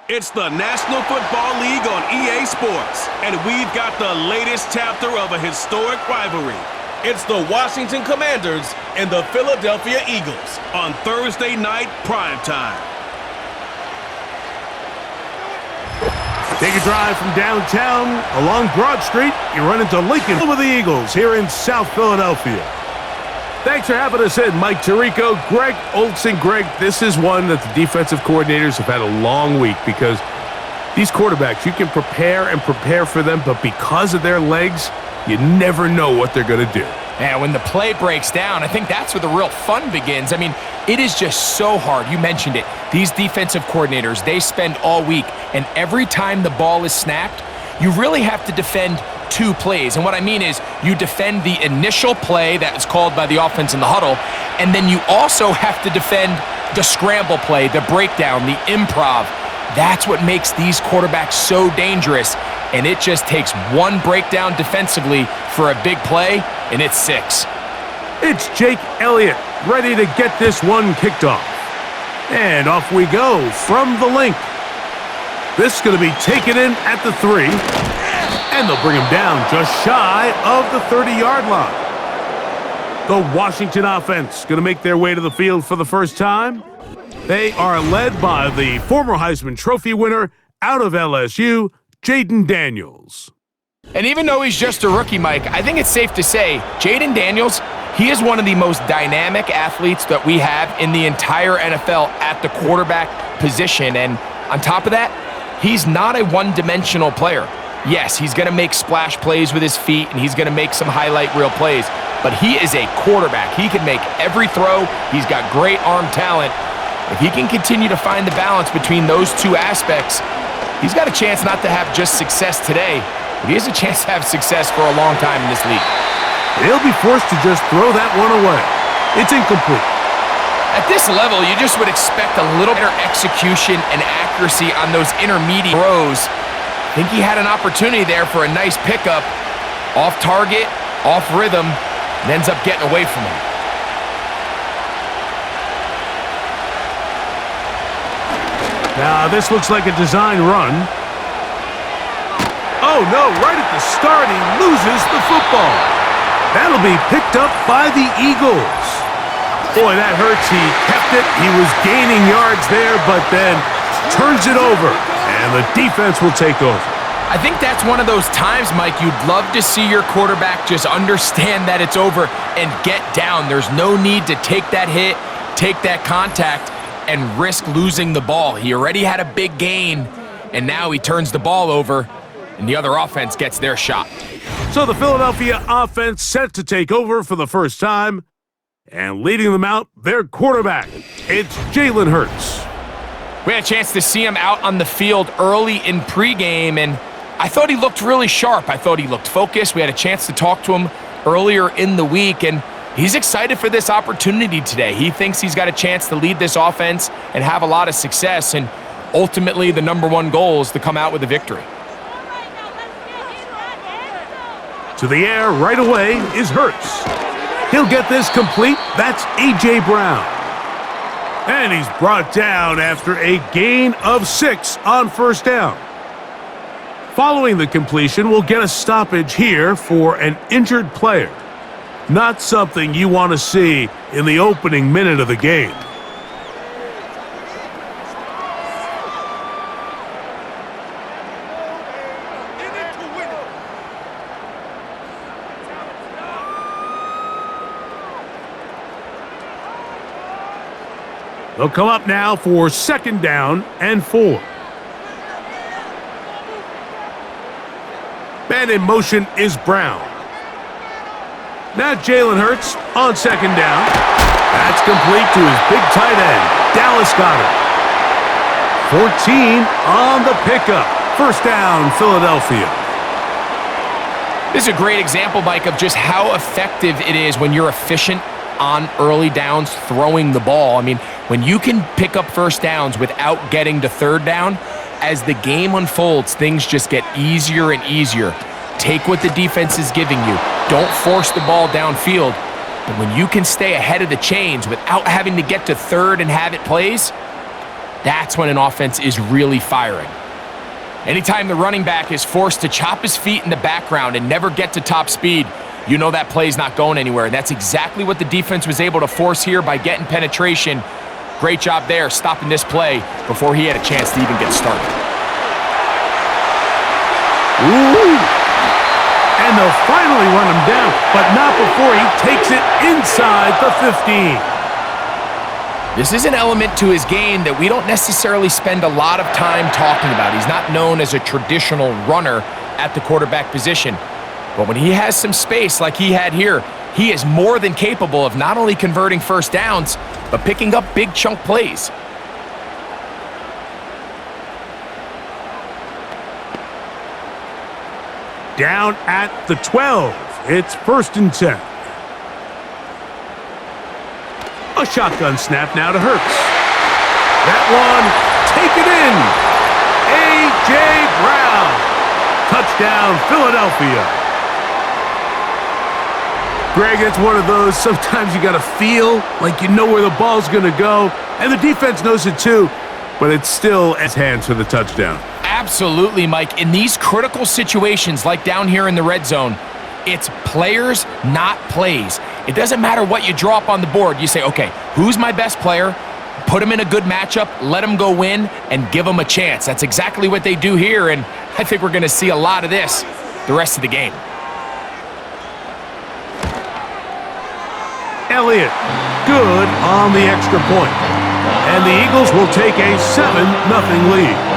It's the National Football League on EA Sports, and we've got the latest chapter of a historic rivalry. It's the Washington Commanders and the Philadelphia Eagles on Thursday night primetime. Take a drive from downtown along Broad Street. You run into Lincoln with the Eagles here in South Philadelphia. Thanks for having us in, Mike Tirico, Greg Olson. Greg, this is one that the defensive coordinators have had a long week because these quarterbacks, you can prepare and prepare for them, but because of their legs, you never know what they're going to do. Yeah, when the play breaks down, I think that's where the real fun begins. I mean, it is just so hard. You mentioned it. These defensive coordinators, they spend all week, and every time the ball is snapped, you really have to defend two plays. And what I mean is you defend the initial play that is called by the offense in the huddle, and then you also have to defend the scramble play, the breakdown, the improv. That's what makes these quarterbacks so dangerous, and it just takes one breakdown defensively for a big play, and it's 6. It's Jake Elliott ready to get this one kicked off. And off we go from the link. This is going to be taken in at the 3, and they'll bring him down just shy of the 30-yard line. The Washington offense going to make their way to the field for the first time. They are led by the former Heisman Trophy winner out of LSU, Jaden Daniels. And even though he's just a rookie, Mike, I think it's safe to say Jaden Daniels, he is one of the most dynamic athletes that we have in the entire NFL at the quarterback position. And on top of that, he's not a one-dimensional player. Yes, he's going to make splash plays with his feet, and he's going to make some highlight reel plays, but he is a quarterback. He can make every throw. He's got great arm talent. If he can continue to find the balance between those two aspects, he's got a chance not to have just success today, but he has a chance to have success for a long time in this league. He'll be forced to just throw that one away. It's incomplete. At this level, you just would expect a little better execution and accuracy on those intermediate throws. I think he had an opportunity there for a nice pickup. Off target, off rhythm, and ends up getting away from him. Now, this looks like a design run. Oh, no, right at the start, he loses the football. That'll be picked up by the Eagles. Boy, that hurts. He kept it. He was gaining yards there, but then turns it over, and the defense will take over. I think that's one of those times, Mike, you'd love to see your quarterback just understand that it's over and get down. There's no need to take that hit, take that contact, and risk losing the ball. He already had a big gain, and now he turns the ball over, and the other offense gets their shot. So the Philadelphia offense set to take over for the first time, and leading them out, their quarterback. It's Jalen Hurts. We had a chance to see him out on the field early in pregame, and I thought he looked really sharp. I thought he looked focused. We had a chance to talk to him earlier in the week, and he's excited for this opportunity today. He thinks he's got a chance to lead this offense and have a lot of success, and ultimately the number one goal is to come out with a victory. To the air right away is Hurts. He'll get this complete. That's A.J. Brown. And he's brought down after a gain of 6 on first down. Following the completion, we'll get a stoppage here for an injured player. Not something you want to see in the opening minute of the game. They'll come up now for second down and 4. Man in motion is Brown. Now Jalen Hurts on second down. That's complete to his big tight end, Dallas Goedert. 14 on the pickup. First down, Philadelphia. This is a great example, Mike, of just how effective it is when you're efficient on early downs throwing the ball. I mean, when you can pick up first downs without getting to third down, as the game unfolds, things just get easier and easier. Take what the defense is giving you. Don't force the ball downfield. But when you can stay ahead of the chains without having to get to third and have it plays, That's when an offense is really firing. Anytime the running back is forced to chop his feet in the background and never get to top speed, you know that play's not going anywhere. And that's exactly what the defense was able to force here by getting penetration. Great job there, stopping this play before he had a chance to even get started. Ooh! And they'll finally run him down, but not before he takes it inside the 15. This is an element to his game that we don't necessarily spend a lot of time talking about. He's not known as a traditional runner at the quarterback position. But when he has some space like he had here, he is more than capable of not only converting first downs, but picking up big chunk plays. Down at the 12. It's 1st and 10. A shotgun snap now to Hurts. That one, take it in. A.J. Brown. Touchdown, Philadelphia. Greg, it's one of those, sometimes you got to feel like you know where the ball's going to go, and the defense knows it too, but it's still his hands for the touchdown. Absolutely, Mike. In these critical situations, like down here in the red zone, it's players, not plays. It doesn't matter what you draw up on the board. You say, okay, who's my best player? Put him in a good matchup, let him go win, and give him a chance. That's exactly what they do here, and I think we're going to see a lot of this the rest of the game. Elliott, good on the extra point. And the Eagles will take a 7-0 lead.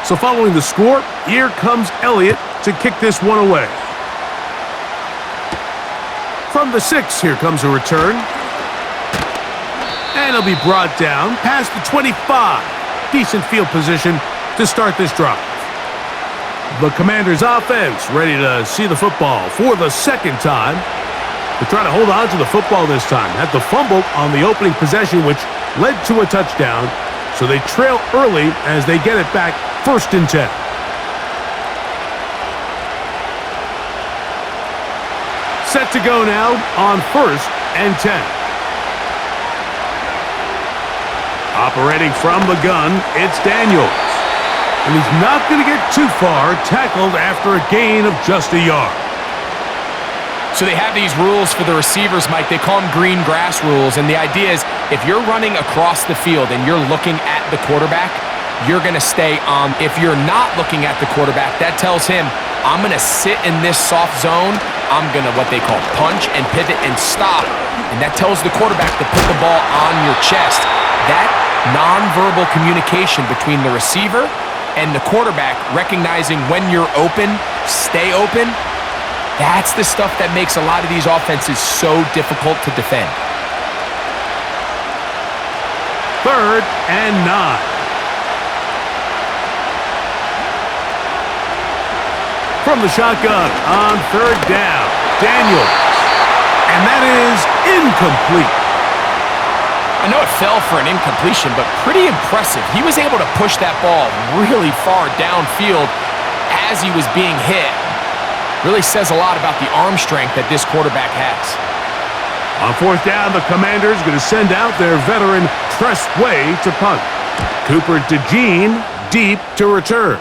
So following the score, here comes Elliott to kick this one away. From the 6, here comes a return. And it'll be brought down past the 25. Decent field position to start this drive. The Commanders' offense ready to see the football for the second time. They're trying to hold on to the football this time. Had the fumble on the opening possession, which led to a touchdown. So they trail early as they get it back, 1st and 10. Set to go now on 1st and 10. Operating from the gun, it's Daniels. And he's not going to get too far, tackled after a gain of just a yard. So they have these rules for the receivers, Mike. They call them green grass rules. And the idea is if you're running across the field and you're looking at the quarterback, you're going to stay on. If you're not looking at the quarterback, that tells him, I'm going to sit in this soft zone. I'm going to what they call punch and pivot and stop. And that tells the quarterback to put the ball on your chest. That nonverbal communication between the receiver and the quarterback, recognizing when you're open, stay open, that's the stuff that makes a lot of these offenses so difficult to defend. 3rd and 9. From the shotgun on 3rd down, Daniels. And that is incomplete. I know it fell for an incompletion, but pretty impressive. He was able to push that ball really far downfield as he was being hit. Really says a lot about the arm strength that this quarterback has. On 4th down, the Commanders going to send out their veteran Tress Way to punt. Cooper DeJean deep to return.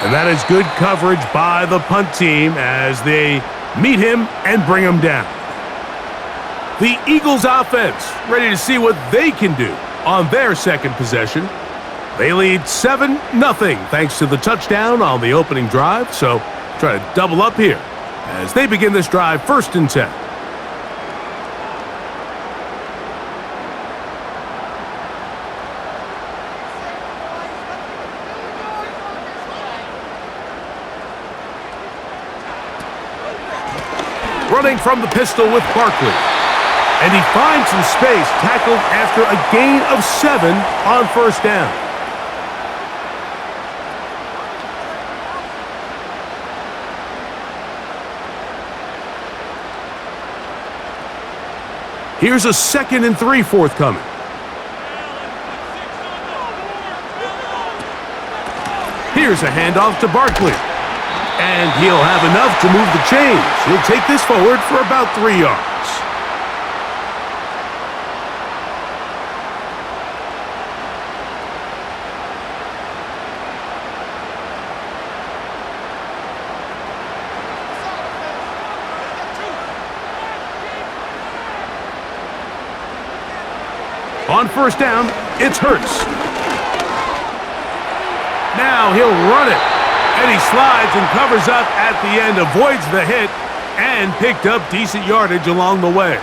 And that is good coverage by the punt team as they meet him and bring him down. The Eagles offense ready to see what they can do on their second possession. They lead 7-0 thanks to the touchdown on the opening drive, so try to double up here as they begin this drive 1st and 10. Running from the pistol with Barkley. And he finds some space, tackled after a gain of 7 on first down. Here's a 2nd and 3 forthcoming. Here's a handoff to Barkley. And he'll have enough to move the chains. He'll take this forward for about 3 yards. On first down, it's Hurts. Now he'll run it. And he slides and covers up at the end, avoids the hit, and picked up decent yardage along the way.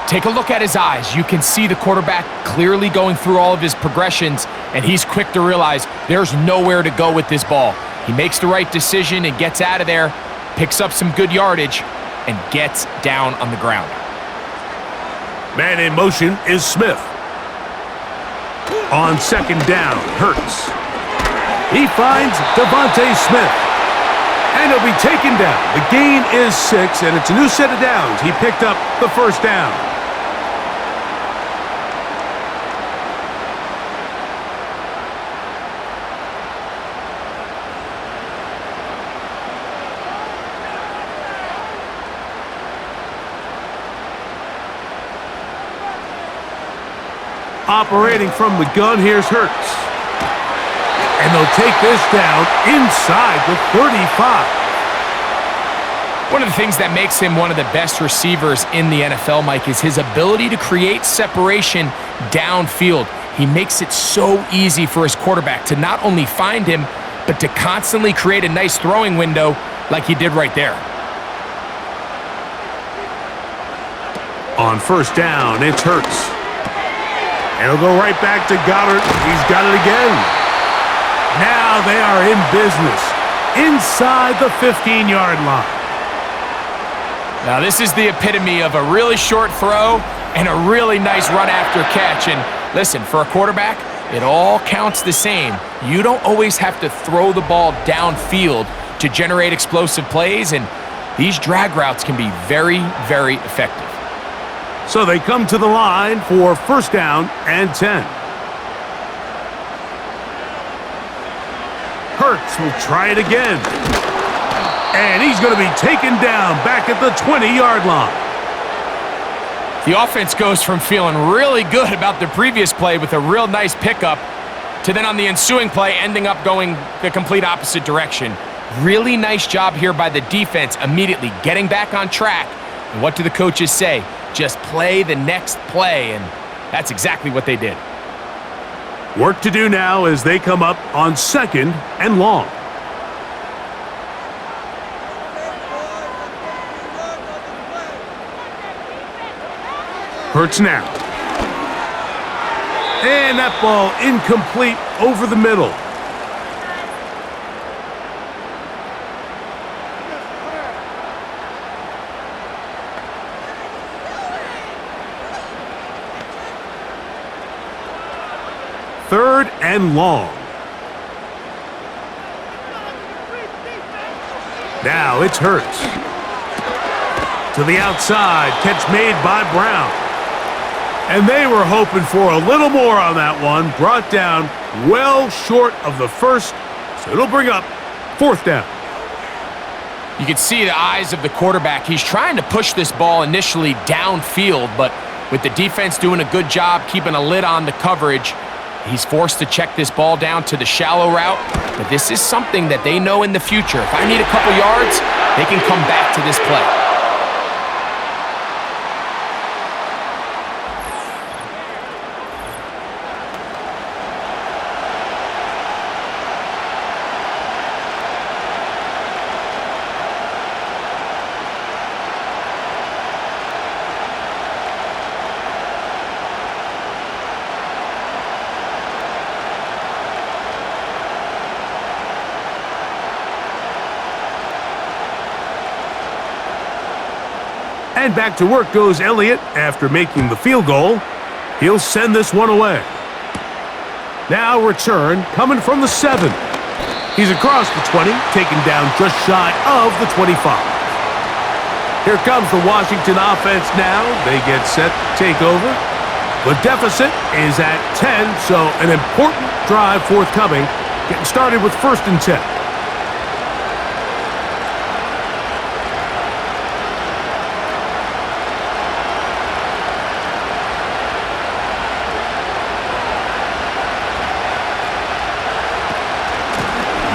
Take a look at his eyes. You can see the quarterback clearly going through all of his progressions, and he's quick to realize there's nowhere to go with this ball. He makes the right decision and gets out of there, picks up some good yardage, and gets down on the ground. Man in motion is Smith. On second down, Hurts. He finds Devontae Smith. And he'll be taken down. The gain is 6, and it's a new set of downs. He picked up the first down. Operating from the gun, here's Hurts. And they'll take this down inside the 35. One of the things that makes him one of the best receivers in the NFL, Mike, is his ability to create separation downfield. He makes it so easy for his quarterback to not only find him, but to constantly create a nice throwing window like he did right there. On first down, it's Hurts. And he'll go right back to Goddard. He's got it again. Now they are in business inside the 15-yard line. Now this is the epitome of a really short throw and a really nice run after catch. And listen, for a quarterback, it all counts the same. You don't always have to throw the ball downfield to generate explosive plays, and these drag routes can be very, very effective. So they come to the line for first down and 10. Hurts will try it again. And he's going to be taken down back at the 20-yard line. The offense goes from feeling really good about the previous play with a real nice pickup to then on the ensuing play ending up going the complete opposite direction. Really nice job here by the defense immediately getting back on track. And what do the coaches say? Just play the next play, and that's exactly what they did. Work to do now as they come up on second and long. Hurts now. And that ball incomplete over the middle. Third and long. Now it's Hurts. To the outside, catch made by Brown. And they were hoping for a little more on that one. Brought down well short of the first, so it'll bring up fourth down. You can see the eyes of the quarterback. He's trying to push this ball initially downfield, but with the defense doing a good job keeping a lid on the coverage, he's forced to check this ball down to the shallow route. But this is something that they know in the future. If I need a couple yards, they can come back to this play. And back to work goes Elliott after making the field goal. He'll send this one away. Now return coming from the 7. He's across the 20, taken down just shy of the 25. Here comes the Washington offense now. They get set to take over. The deficit is at 10, so an important drive forthcoming. Getting started with 1st and 10.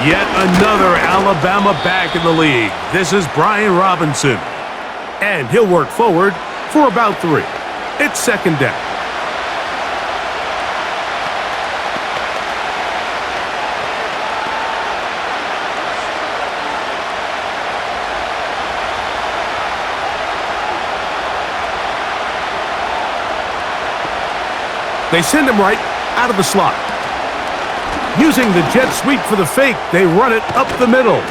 Yet another Alabama back in the league. This is Brian Robinson. And he'll work forward for about 3. It's 2nd down. They send him right out of the slot. Using the jet sweep for the fake, they run it up the middle.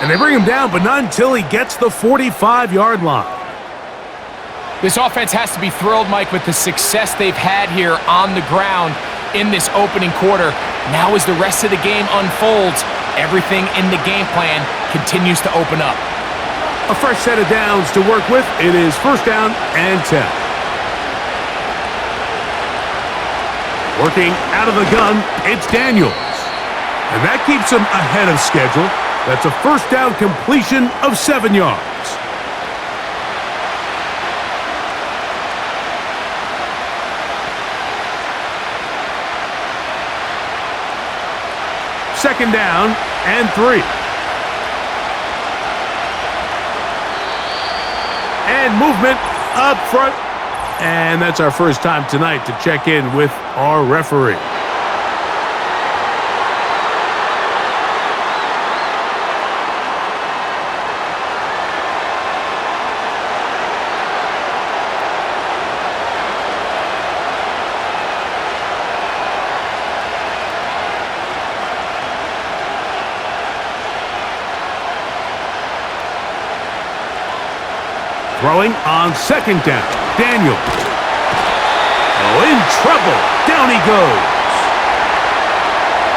And they bring him down, but not until he gets the 45-yard line. This offense has to be thrilled, Mike, with the success they've had here on the ground in this opening quarter. Now as the rest of the game unfolds, everything in the game plan continues to open up. A fresh set of downs to work with. It is 1st down and 10. Working out of the gun, it's Daniels. And that keeps him ahead of schedule. That's a 1st down completion of 7 yards. Second down and 3. And movement up front. And that's our first time tonight to check in with our referee. Throwing on 2nd down. Daniels. Oh, in trouble. Down he goes.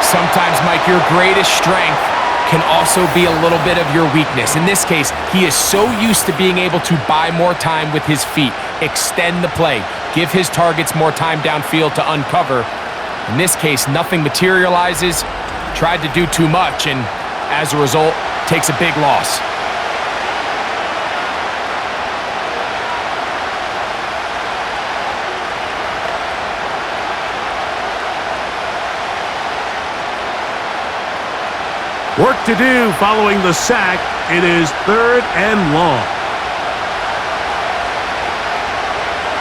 Sometimes, Mike, your greatest strength can also be a little bit of your weakness. In this case, he is so used to being able to buy more time with his feet, extend the play, give his targets more time downfield to uncover. In this case, nothing materializes, tried to do too much, and as a result, takes a big loss. Work to do following the sack. It is 3rd and long.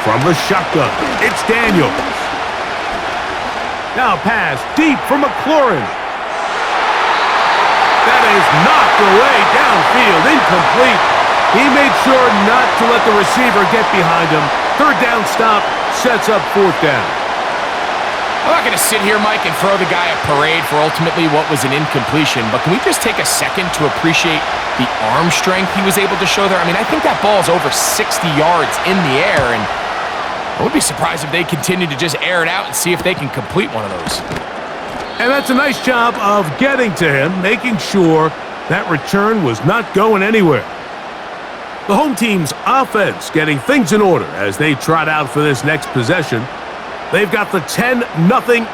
From the shotgun, it's Daniels. Now pass deep for McLaurin. That is knocked away downfield, incomplete. He made sure not to let the receiver get behind him. 3rd down stop sets up 4th down. I'm not going to sit here, Mike, and throw the guy a parade for ultimately what was an incompletion, but can we just take a second to appreciate the arm strength he was able to show there? I mean, I think that ball is over 60 yards in the air, and I would be surprised if they continue to just air it out and see if they can complete one of those. And that's a nice job of getting to him, making sure that return was not going anywhere. The home team's offense getting things in order as they trot out for this next possession. They've got the 10-0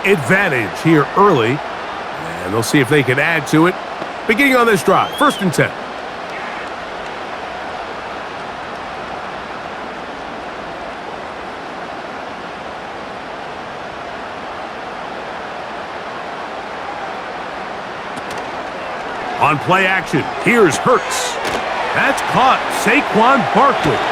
advantage here early, and they'll see if they can add to it. Beginning on this drive, 1st and 10. On play action, here's Hurts. That's caught. Saquon Barkley.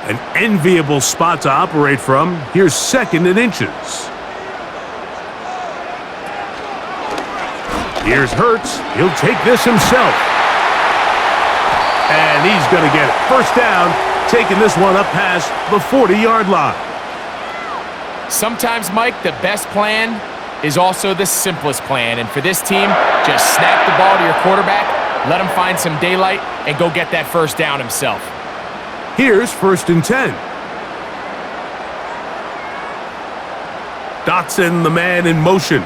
An enviable spot to operate from. Here's 2nd and inches. Here's Hurts. He'll take this himself. And he's going to get it. First down, taking this one up past the 40-yard line. Sometimes, Mike, the best plan is also the simplest plan. And for this team, just snap the ball to your quarterback, let him find some daylight, and go get that first down himself. Here's 1st and 10. Dotson, the man in motion.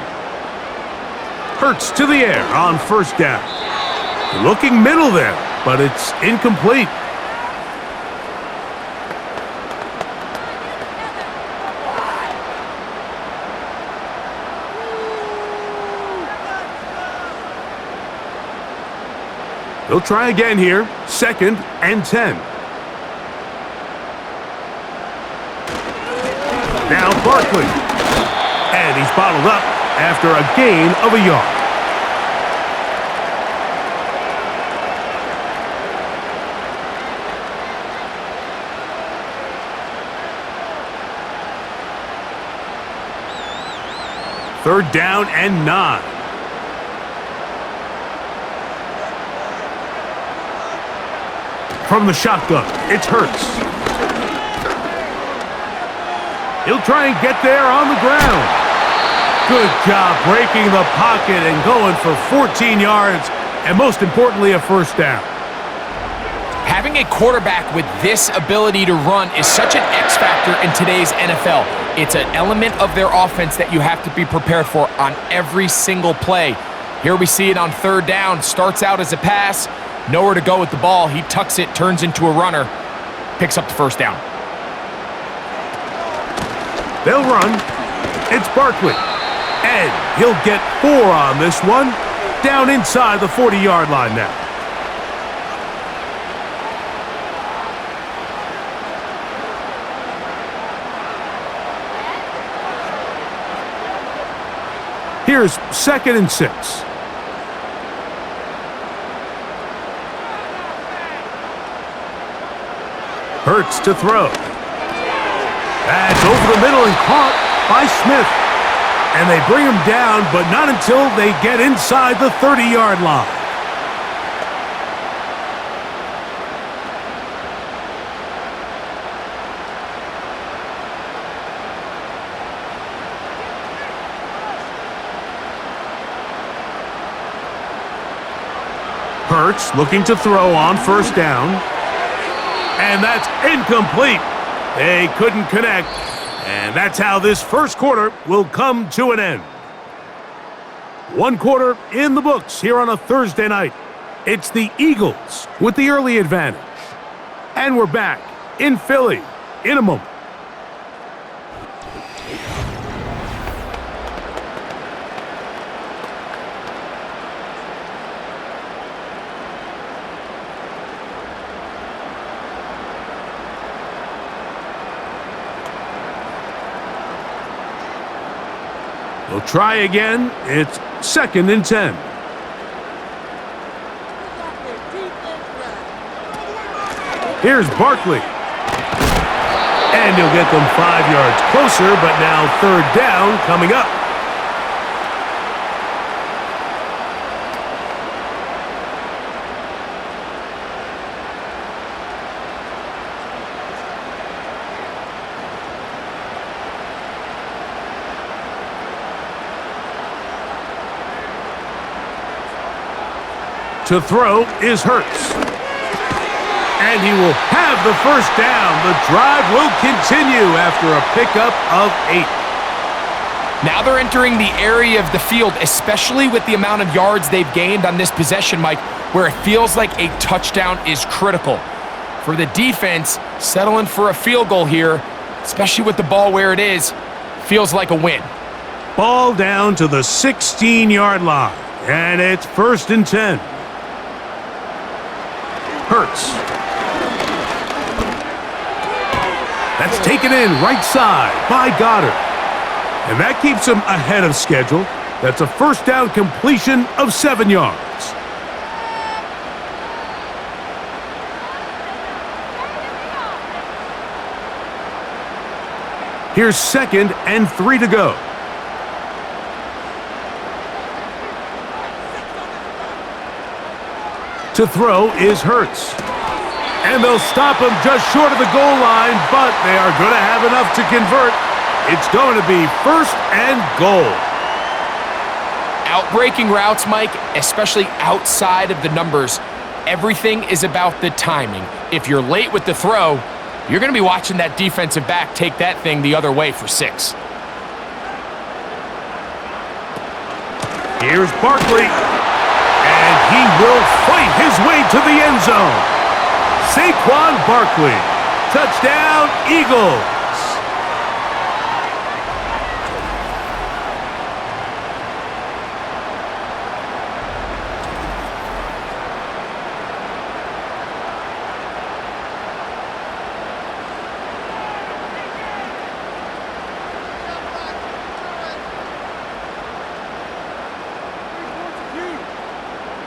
Hurts to the air on 1st down. Looking middle there, but it's incomplete. They'll try again here. 2nd and 10. Now Barkley. And he's bottled up after a gain of a yard. Third down and 9. From the shotgun, it's Hurts. He'll try and get there on the ground. Good job breaking the pocket and going for 14 yards, and most importantly, a first down. Having a quarterback with this ability to run is such an X factor in today's NFL. It's an element of their offense that you have to be prepared for on every single play. Here we see it on 3rd down. Starts out as a pass. Nowhere to go with the ball. He tucks it, turns into a runner, picks up the first down. They'll run. It's Barkley. And he'll get 4 on this one. Down inside the 40-yard line now. Here's 2nd and 6. Hurts to throw. That's over the middle and caught by Smith. And they bring him down, but not until they get inside the 30-yard line. Hurts looking to throw on 1st down. And that's incomplete. They couldn't connect. And that's how this first quarter will come to an end. 1 quarter in the books here on a Thursday night. It's the Eagles with the early advantage. And we're back in Philly in a moment. They'll try again. It's 2nd and 10. Here's Barkley. And he'll get them 5 yards closer, but now 3rd down coming up. To throw is Hurts. And he will have the first down. The drive will continue after a pickup of 8. Now they're entering the area of the field, especially with the amount of yards they've gained on this possession, Mike, where it feels like a touchdown is critical. For the defense, settling for a field goal here, especially with the ball where it is, feels like a win. Ball down to the 16-yard line. And it's 1st and 10. Hurts. That's taken in right side by Goddard. And that keeps him ahead of schedule. That's a first down completion of 7 yards. Here's 2nd and 3 to go. To throw is Hurts. And they'll stop him just short of the goal line, but they are going to have enough to convert. It's going to be 1st and goal. Outbreaking routes, Mike, especially outside of the numbers, everything is about the timing. If you're late with the throw, you're going to be watching that defensive back take that thing the other way for 6. Here's Barkley, and he will fight his way to the end zone. Saquon Barkley, touchdown Eagles.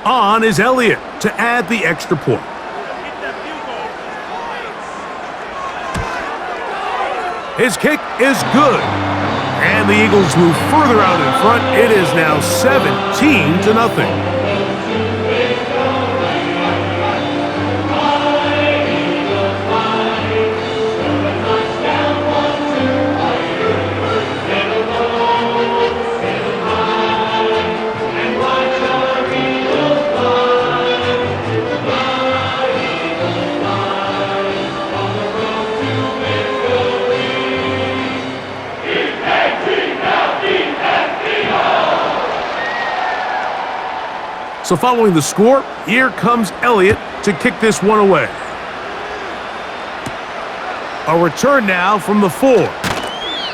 On is Elliott to add the extra point. His kick is good. And the Eagles move further out in front. It is now 17-0. So following the score, here comes Elliott to kick this one away. A return now from the 4.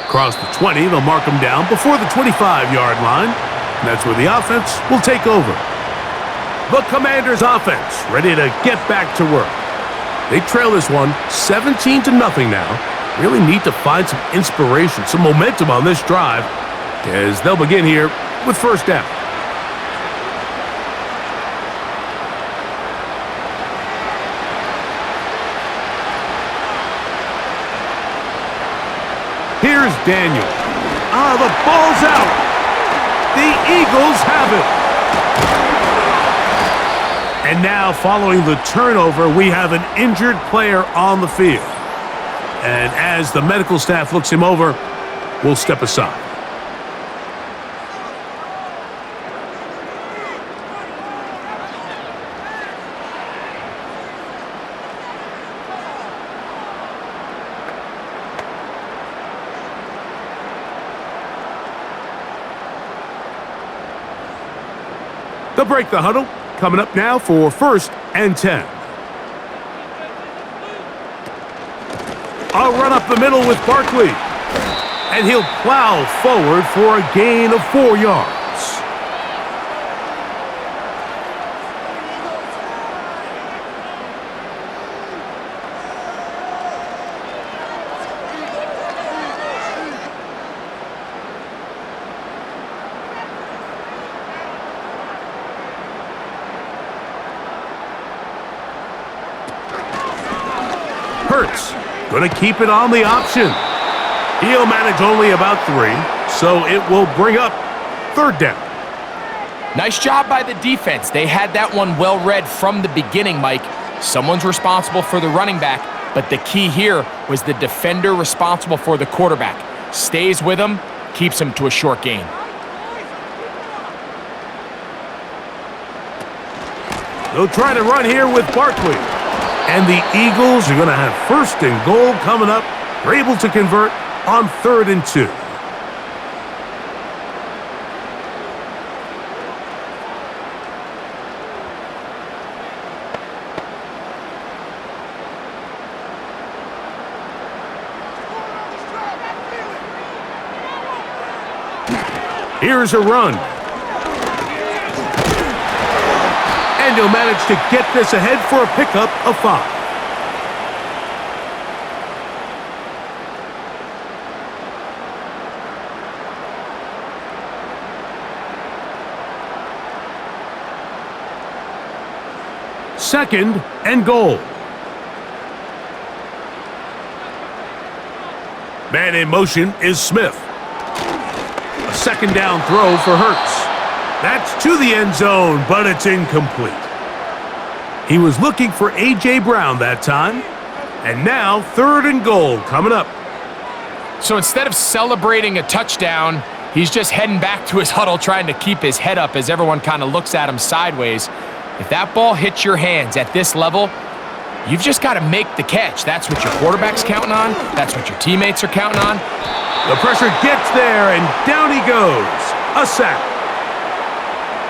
Across the 20, they'll mark him down before the 25-yard line. And that's where the offense will take over. The Commanders' offense ready to get back to work. They trail this one 17-0 now. Really need to find some inspiration, some momentum on this drive as they'll begin here with 1st down. Here's Daniel. The ball's out. The Eagles have it. And now, following the turnover, we have an injured player on the field. And as the medical staff looks him over, we'll step aside. They'll break the huddle. Coming up now for 1st and 10. A run up the middle with Barkley. And he'll plow forward for a gain of 4 yards. Hurts, going to keep it on the option. He'll manage only about 3, so it will bring up 3rd down. Nice job by the defense. They had that one well read from the beginning, Mike. Someone's responsible for the running back, but the key here was the defender responsible for the quarterback. Stays with him, keeps him to a short gain. They'll try to run here with Barkley. And the Eagles are going to have 1st and goal coming up. They're able to convert on 3rd and 2. Here's a run. And he'll manage to get this ahead for a pickup of 5. Second and goal. Man in motion is Smith. A 2nd down throw for Hurts. That's to the end zone, but it's incomplete. He was looking for A.J. Brown that time. And now 3rd and goal coming up. So instead of celebrating a touchdown, he's just heading back to his huddle trying to keep his head up as everyone kind of looks at him sideways. If that ball hits your hands at this level, you've just got to make the catch. That's what your quarterback's counting on. That's what your teammates are counting on. The pressure gets there, and down he goes. A sack.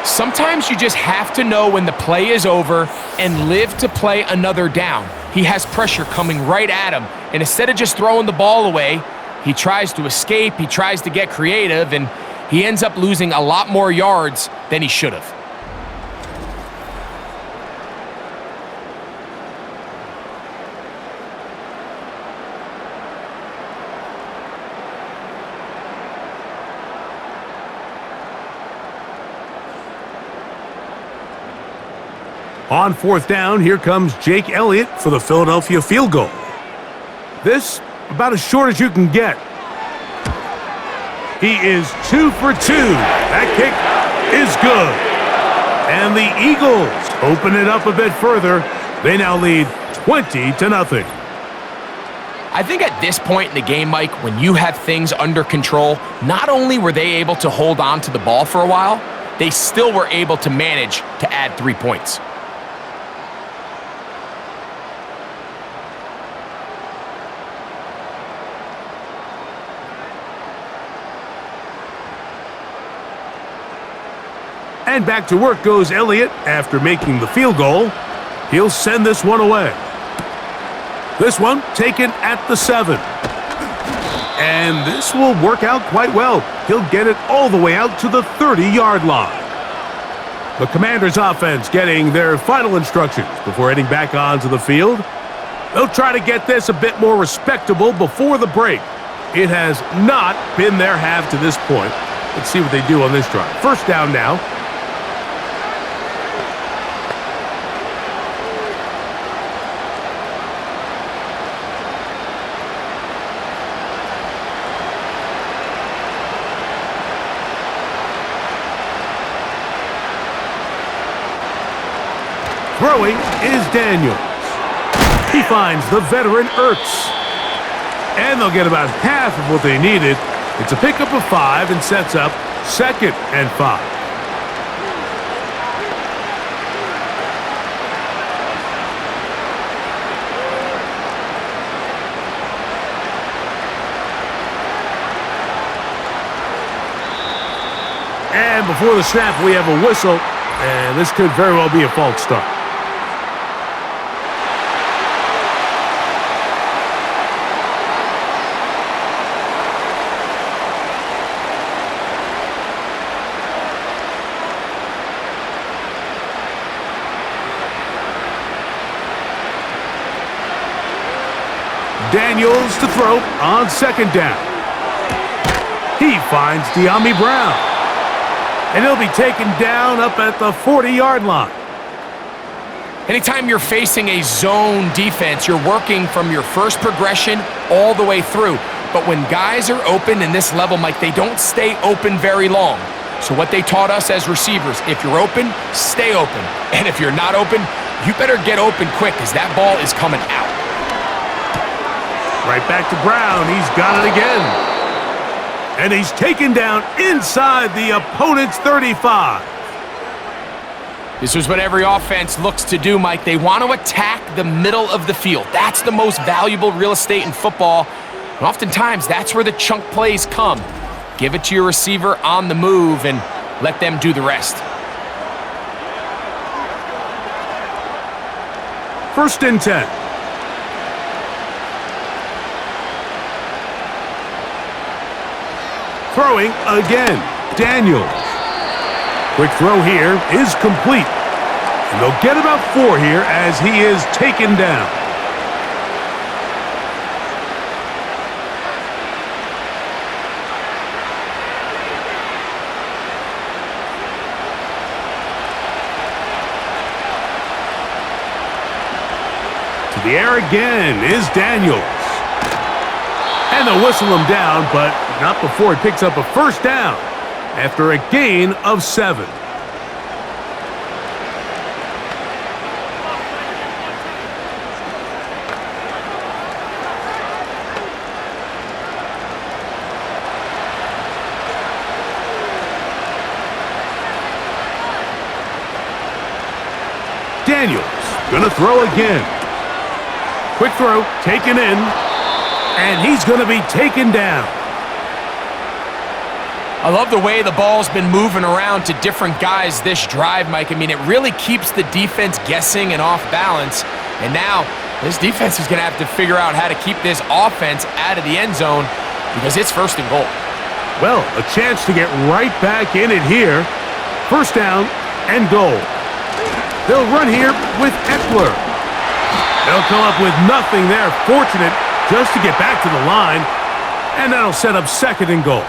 Sometimes you just have to know when the play is over and live to play another down. He has pressure coming right at him, and instead of just throwing the ball away, he tries to escape, he tries to get creative, and he ends up losing a lot more yards than he should have. On 4th down, here comes Jake Elliott for the Philadelphia field goal. This, about as short as you can get. He is 2 for 2. That kick is good. And the Eagles open it up a bit further. They now lead 20-0. I think at this point in the game, Mike, when you have things under control, not only were they able to hold on to the ball for a while, they still were able to manage to add 3 points. And back to work goes Elliott after making the field goal. He'll send this one away. This one taken at the 7. And this will work out quite well. He'll get it all the way out to the 30-yard line. The Commanders' offense getting their final instructions before heading back onto the field. They'll try to get this a bit more respectable before the break. It has not been their half to this point. Let's see what they do on this drive. 1st down now. Throwing is Daniels. He finds the veteran Ertz. And they'll get about half of what they needed. It's a pickup of 5 and sets up 2nd and 5. And before the snap, we have a whistle. And this could very well be a false start. Daniels to throw on 2nd down. He finds De'Ami Brown. And he'll be taken down up at the 40-yard line. Anytime you're facing a zone defense, you're working from your first progression all the way through. But when guys are open in this level, Mike, they don't stay open very long. So what they taught us as receivers, if you're open, stay open. And if you're not open, you better get open quick because that ball is coming out. Right back to Brown. He's got it again. And he's taken down inside the opponent's 35. This is what every offense looks to do, Mike. They want to attack the middle of the field. That's the most valuable real estate in football. And oftentimes, that's where the chunk plays come. Give it to your receiver on the move and let them do the rest. 1st and 10. Throwing again, Daniels. Quick throw here is complete. And they'll get about 4 here as he is taken down. To the air again is Daniels. And they'll whistle him down, but not before he picks up a 1st down after a gain of 7. Daniels gonna throw again. Quick throw, taken in, and he's gonna be taken down. I love the way the ball's been moving around to different guys this drive, Mike. I mean, it really keeps the defense guessing and off balance. And now, this defense is going to have to figure out how to keep this offense out of the end zone because it's 1st and goal. Well, a chance to get right back in it here. 1st down and goal. They'll run here with Eckler. They'll come up with nothing there. Fortunate just to get back to the line. And that'll set up 2nd and goal.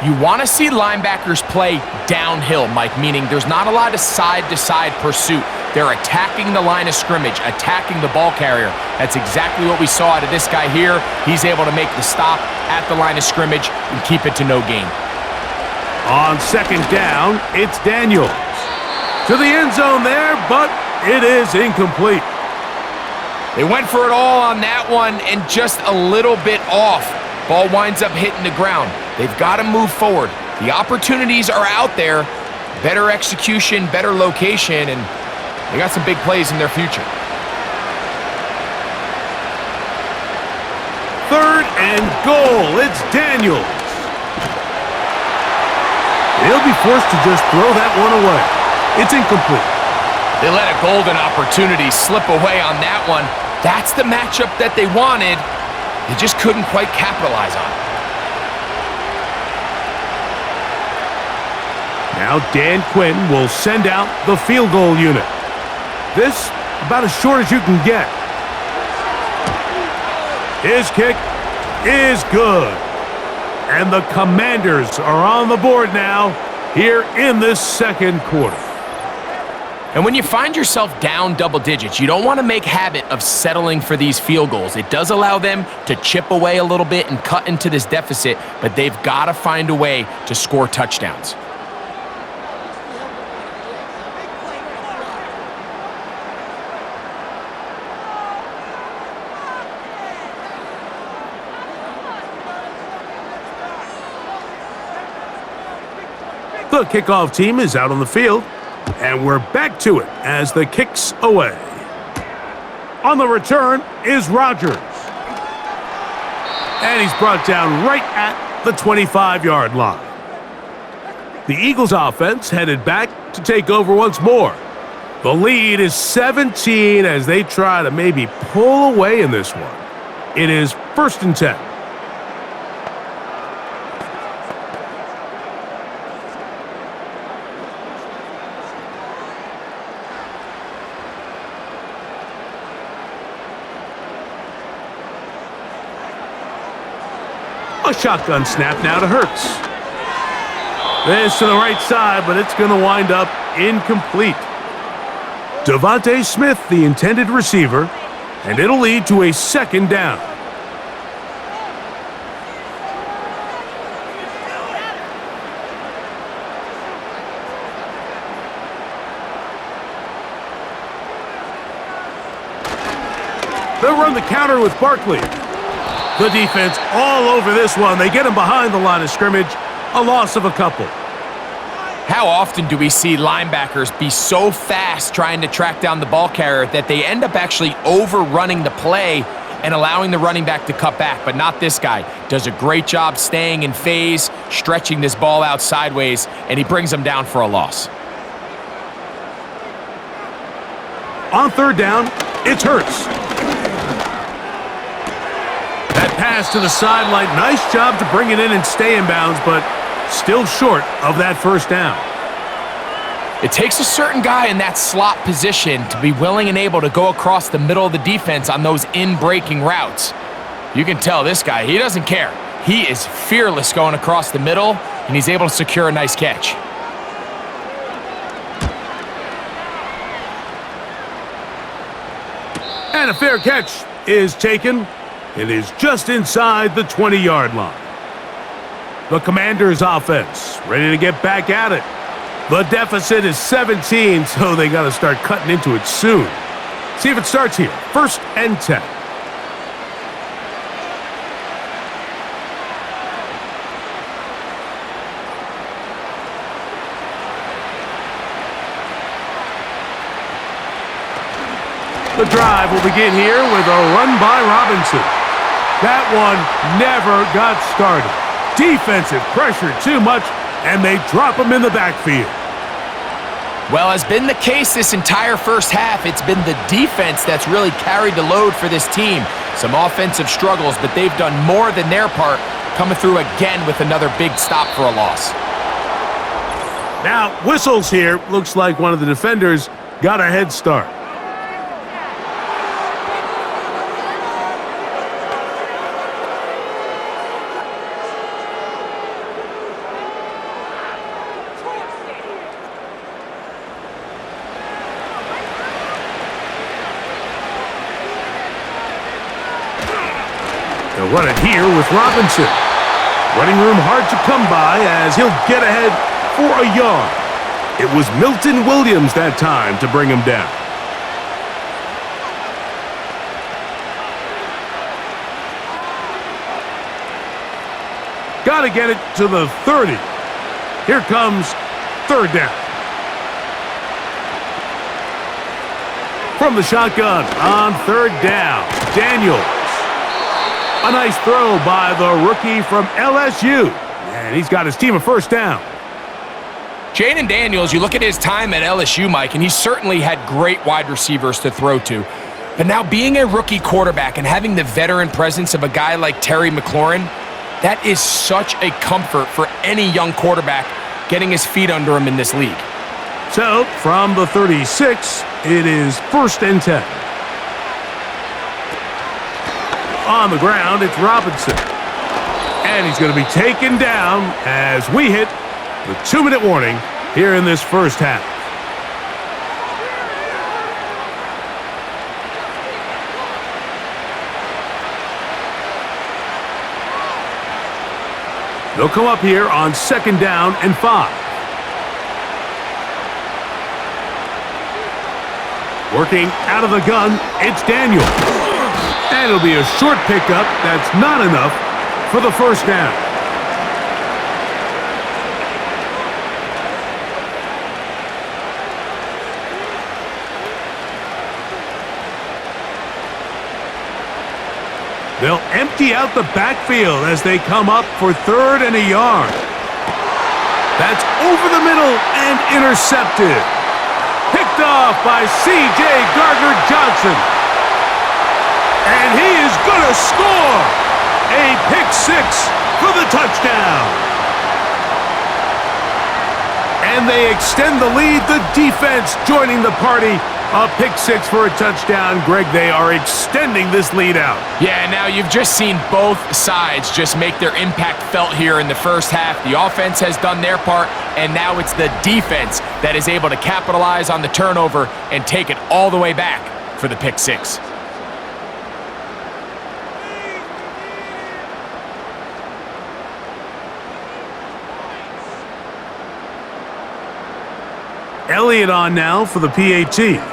You want to see linebackers play downhill, Mike, meaning there's not a lot of side-to-side pursuit. They're attacking the line of scrimmage, attacking the ball carrier. That's exactly what we saw out of this guy here. He's able to make the stop at the line of scrimmage and keep it to no gain. On 2nd down, it's Daniels. To the end zone there, but it is incomplete. They went for it all on that one and just a little bit off. Ball winds up hitting the ground. They've got to move forward. The opportunities are out there. Better execution, better location, and they got some big plays in their future. 3rd and goal. It's Daniels. He'll be forced to just throw that one away. It's incomplete. They let a golden opportunity slip away on that one. That's the matchup that they wanted. They just couldn't quite capitalize on it. Now Dan Quinn will send out the field goal unit. This about as short as you can get. His kick is good. And the Commanders are on the board now here in this 2nd quarter. And when you find yourself down double digits, you don't want to make habit of settling for these field goals. It does allow them to chip away a little bit and cut into this deficit, but they've got to find a way to score touchdowns. The kickoff team is out on the field. And we're back to it as the kick's away. On the return is Rodgers. And he's brought down right at the 25-yard line. The Eagles offense headed back to take over once more. The lead is 17 as they try to maybe pull away in this one. It is 1st and 10. A shotgun snap now to Hurts. This to the right side, but it's going to wind up incomplete. Devontae Smith, the intended receiver, and it'll lead to a 2nd down. They'll run the counter with Barkley. The defense all over this one. They get him behind the line of scrimmage. A loss of a couple. How often do we see linebackers be so fast trying to track down the ball carrier that they end up actually overrunning the play and allowing the running back to cut back? But not this guy. Does a great job staying in phase, stretching this ball out sideways, and he brings them down for a loss. On 3rd down, it's Hurts. That pass to the sideline, nice job to bring it in and stay in bounds, but still short of that 1st down. It takes a certain guy in that slot position to be willing and able to go across the middle of the defense on those in-breaking routes. You can tell this guy, he doesn't care. He is fearless going across the middle, and he's able to secure a nice catch. And a fair catch is taken. It is just inside the 20-yard line. The Commanders' offense ready to get back at it. The deficit is 17, so they got to start cutting into it soon. See if it starts here. 1st and 10. The drive will begin here with a run by Robinson. That one never got started. Defensive pressure too much, and they drop him in the backfield. Well, as been the case this entire first half, it's been the defense that's really carried the load for this team. Some offensive struggles, but they've done more than their part, coming through again with another big stop for a loss. Now, whistles here. Looks like one of the defenders got a head start. They'll run it here with Robinson. Running room hard to come by as he'll get ahead for a yard. It was Milton Williams that time to bring him down. Got to get it to the 30. Here comes third down. From the shotgun on third down, Daniels. A nice throw by the rookie from LSU. And he's got his team a first down. Jaden Daniels, you look at his time at LSU, Mike, and he certainly had great wide receivers to throw to. But now being a rookie quarterback and having the veteran presence of a guy like Terry McLaurin, that is such a comfort for any young quarterback getting his feet under him in this league. So, from the 36, it is 1st and 10. On the ground, it's Robinson. And he's going to be taken down as we hit the 2-minute warning here in this first half. They'll come up here on 2nd down and 5. Working out of the gun, it's Daniel. And it'll be a short pickup that's not enough for the first down. They'll empty out the backfield as they come up for 3rd and a yard. That's over the middle and intercepted. Picked off by C.J. Gardner-Johnson. And he is going to score a pick 6 for the touchdown. And they extend the lead. The defense joining the party. A pick 6 for a touchdown. Greg, they are extending this lead out. Yeah, now you've just seen both sides just make their impact felt here in the first half. The offense has done their part, and now it's the defense that is able to capitalize on the turnover and take it all the way back for the pick 6. Elliott on now for the PAT.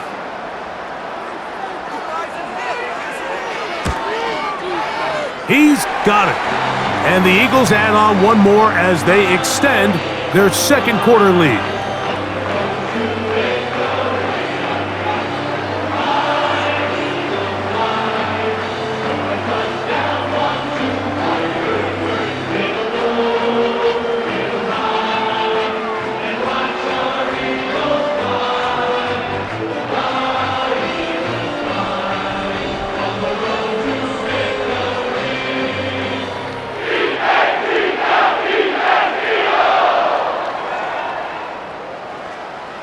He's got it. And the Eagles add on one more as they extend their 2nd quarter lead.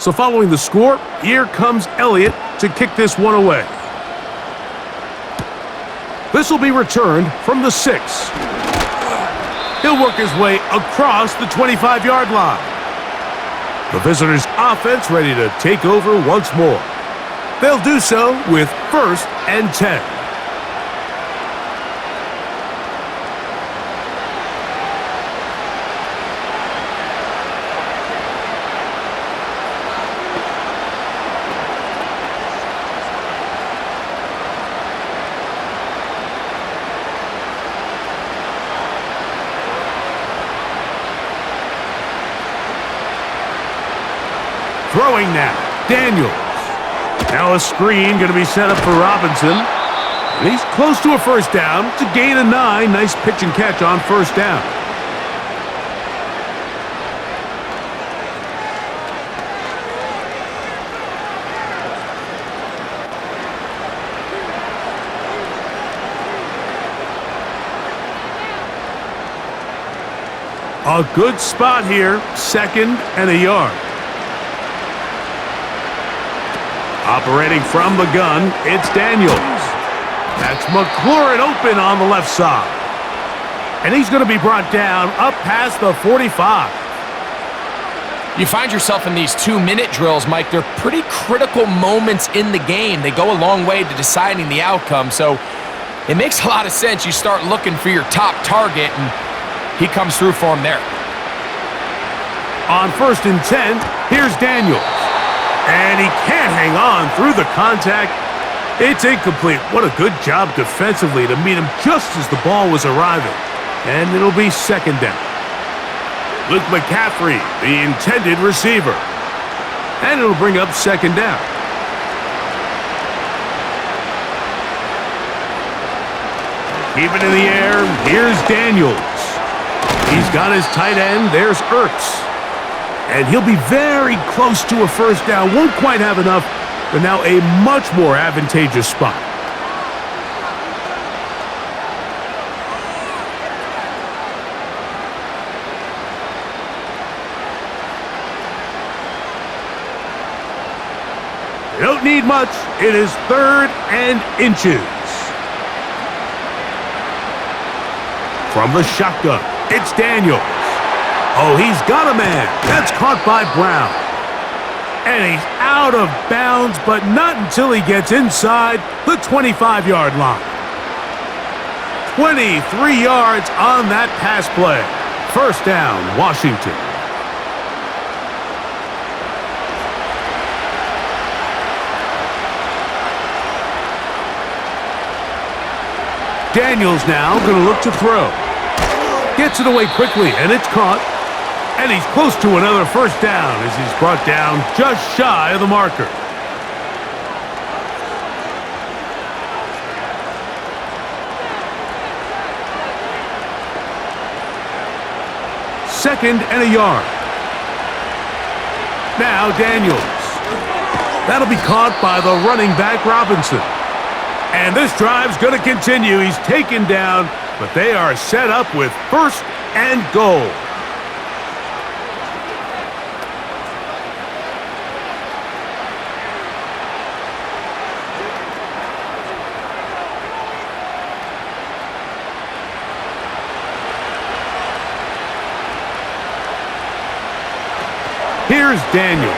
So following the score, here comes Elliott to kick this one away. This will be returned from the 6. He'll work his way across the 25-yard line. The visitors' offense ready to take over once more. They'll do so with 1st and 10. Throwing now, Daniels. Now a screen going to be set up for Robinson. And he's close to a first down. It's a gain of 9. Nice pitch and catch on first down. A good spot here, 2nd and a yard. Operating from the gun, it's Daniels. That's McLaurin open on the left side. And he's going to be brought down up past the 45. You find yourself in these 2-minute drills, Mike. They're pretty critical moments in the game. They go a long way to deciding the outcome. So it makes a lot of sense. You start looking for your top target, and he comes through for him there. On 1st and 10, here's Daniels. And he can't hang on through the contact. It's incomplete. What a good job defensively to meet him just as the ball was arriving. And it'll be 2nd down. Luke McCaffrey, the intended receiver. And it'll bring up 2nd down. Keep it in the air. Here's Daniels. He's got his tight end. There's Ertz. And he'll be very close to a first down. Won't quite have enough, but now a much more advantageous spot. They don't need much. It is 3rd and inches. From the shotgun, it's Daniels. Oh, he's got a man. That's caught by Brown. And he's out of bounds, but not until he gets inside the 25-yard line. 23 yards on that pass play. First down, Washington. Daniels now going to look to throw. Gets it away quickly, and it's caught. And he's close to another first down as he's brought down just shy of the marker. Second and a yard. Now Daniels. That'll be caught by the running back Robinson. And this drive's going to continue. He's taken down, but they are set up with 1st and goal. Here's Daniels.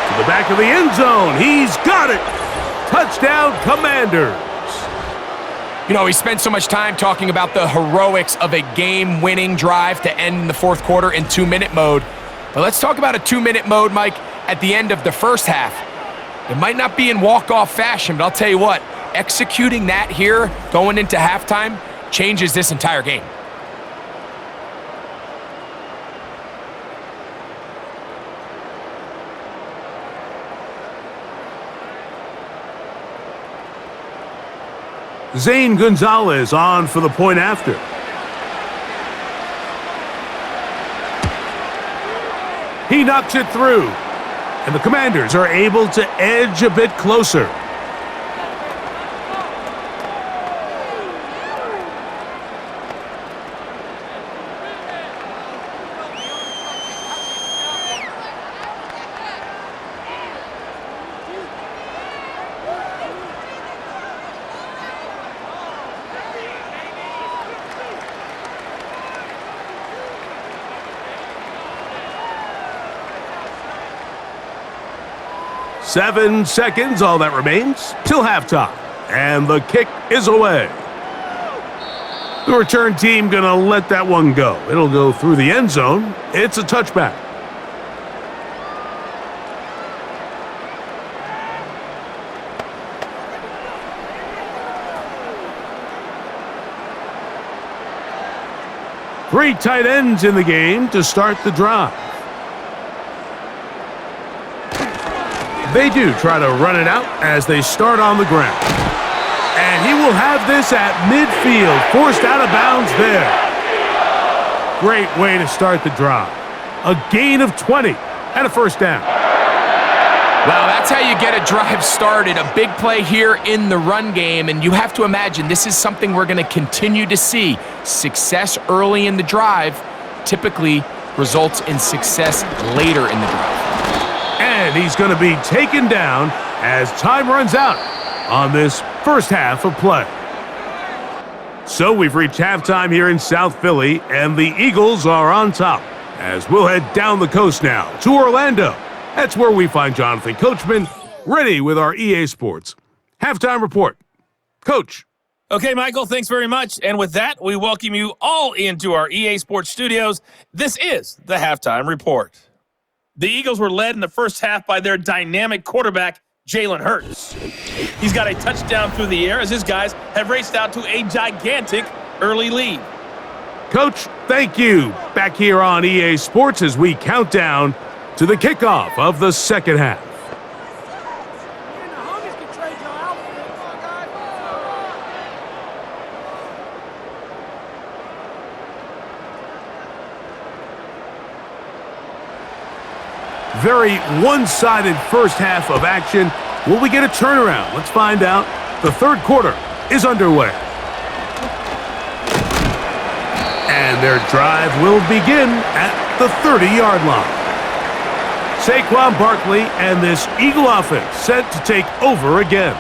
To the back of the end zone. He's got it. Touchdown, Commanders. You know, we spent so much time talking about the heroics of a game-winning drive to end in the 4th quarter in 2-minute mode. But let's talk about a 2-minute mode, Mike, at the end of the first half. It might not be in walk-off fashion, but I'll tell you what, executing that here going into halftime changes this entire game. Zane Gonzalez on for the point after. He knocks it through, and the Commanders are able to edge a bit closer. Seven seconds, all that remains, till halftime. And the kick is away. The return team gonna let that one go. It'll go through the end zone. It's a touchback. Three tight ends in the game to start the drive. They do try to run it out as they start on the ground. And he will have this at midfield, forced out of bounds there. Great way to start the drive. A gain of 20 and a first down. Well, that's how you get a drive started. A big play here in the run game, and you have to imagine this is something we're going to continue to see. Success early in the drive typically results in success later in the drive. And he's going to be taken down as time runs out on this first half of play. So we've reached halftime here in South Philly, and the Eagles are on top as we'll head down the coast now to Orlando. That's where we find Jonathan Coachman ready with our EA Sports halftime report. Coach. Okay, Michael, thanks very much. And with that, we welcome you all into our EA Sports studios. This is the halftime report. The Eagles were led in the first half by their dynamic quarterback, Jalen Hurts. He's got a touchdown through the air as his guys have raced out to a gigantic early lead. Coach, thank you. Back here on EA Sports as we count down to the kickoff of the second half. Very one-sided first half of action. Will we get a turnaround? Let's find out. The third quarter is underway. And their drive will begin at the 30-yard line. Saquon Barkley and this Eagle offense set to take over again.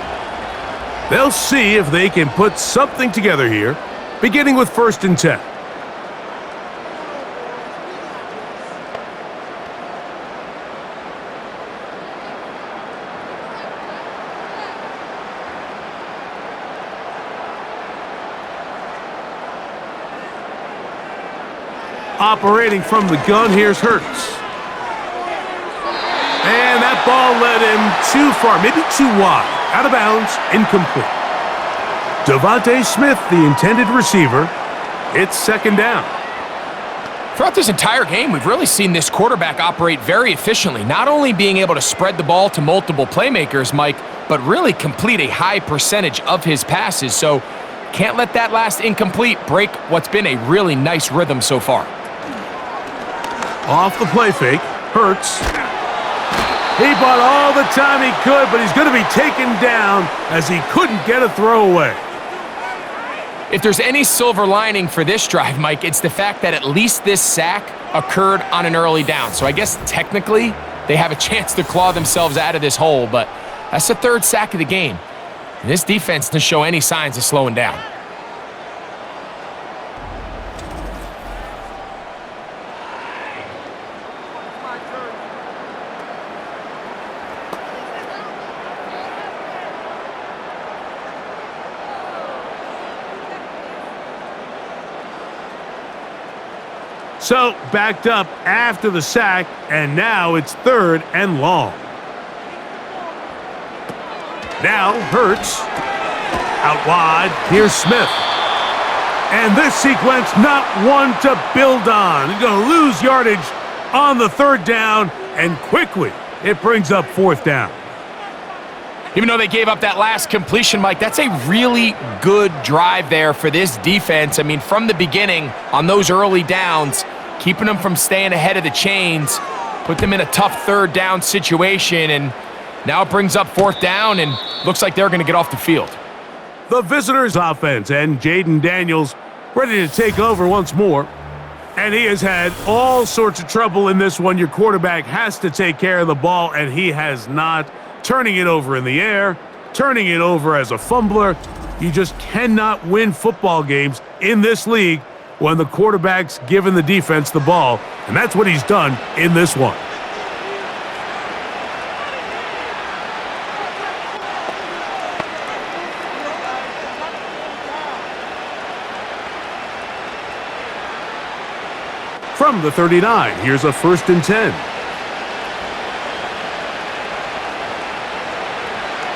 They'll see if they can put something together here, beginning with 1st and 10. Operating from the gun, here's Hurts. And that ball led him too far, maybe too wide. Out of bounds, incomplete. Devontae Smith, the intended receiver. It's second down. Throughout this entire game, we've really seen this quarterback operate very efficiently, not only being able to spread the ball to multiple playmakers, Mike, but really complete a high percentage of his passes. So can't let that last incomplete break what's been a really nice rhythm so far. Off the play fake, Hurts. He bought all the time he could, but he's going to be taken down as he couldn't get a throwaway. If there's any silver lining for this drive, Mike, it's the fact that at least this sack occurred on an early down. So I guess technically they have a chance to claw themselves out of this hole, but that's the third sack of the game. And this defense doesn't show any signs of slowing down. So, backed up after the sack, and now it's 3rd and long. Now, Hurts. Out wide, here's Smith. And this sequence, not one to build on. He's going to lose yardage on the 3rd down, and quickly, it brings up 4th down. Even though they gave up that last completion, Mike, that's a really good drive there for this defense. I mean, from the beginning, on those early downs, keeping them from staying ahead of the chains, put them in a tough 3rd down situation, and now it brings up 4th down, and looks like they're going to get off the field. The visitors' offense, and Jaden Daniels ready to take over once more. And he has had all sorts of trouble in this one. Your quarterback has to take care of the ball, and he has not. Turning it over in the air, turning it over as a fumbler. You just cannot win football games in this league when the quarterback's giving the defense the ball, and that's what he's done in this one. From the 39, here's a 1st and 10.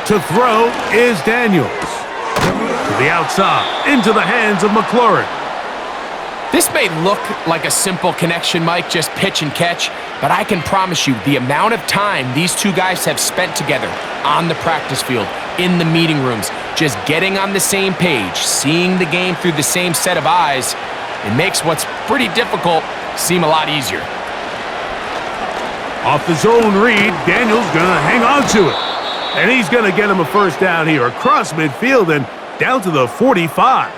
To throw is Daniels. To the outside, into the hands of McLaurin. This may look like a simple connection, Mike, just pitch and catch, but I can promise you the amount of time these two guys have spent together on the practice field, in the meeting rooms, just getting on the same page, seeing the game through the same set of eyes, it makes what's pretty difficult seem a lot easier. Off the zone read, Daniels gonna hang on to it. And he's gonna get him a first down here across midfield and down to the 45.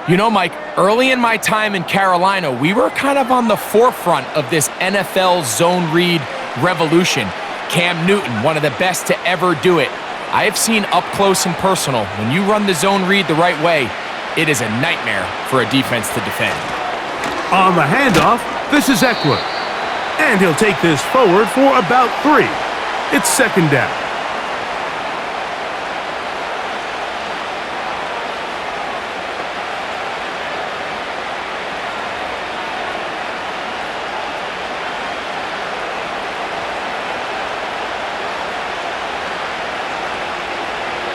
You know, Mike, early in my time in Carolina, we were kind of on the forefront of this NFL zone read revolution. Cam Newton, one of the best to ever do it. I have seen up close and personal, when you run the zone read the right way, it is a nightmare for a defense to defend. On the handoff, this is Eckler. And he'll take this forward for about 3. It's second down.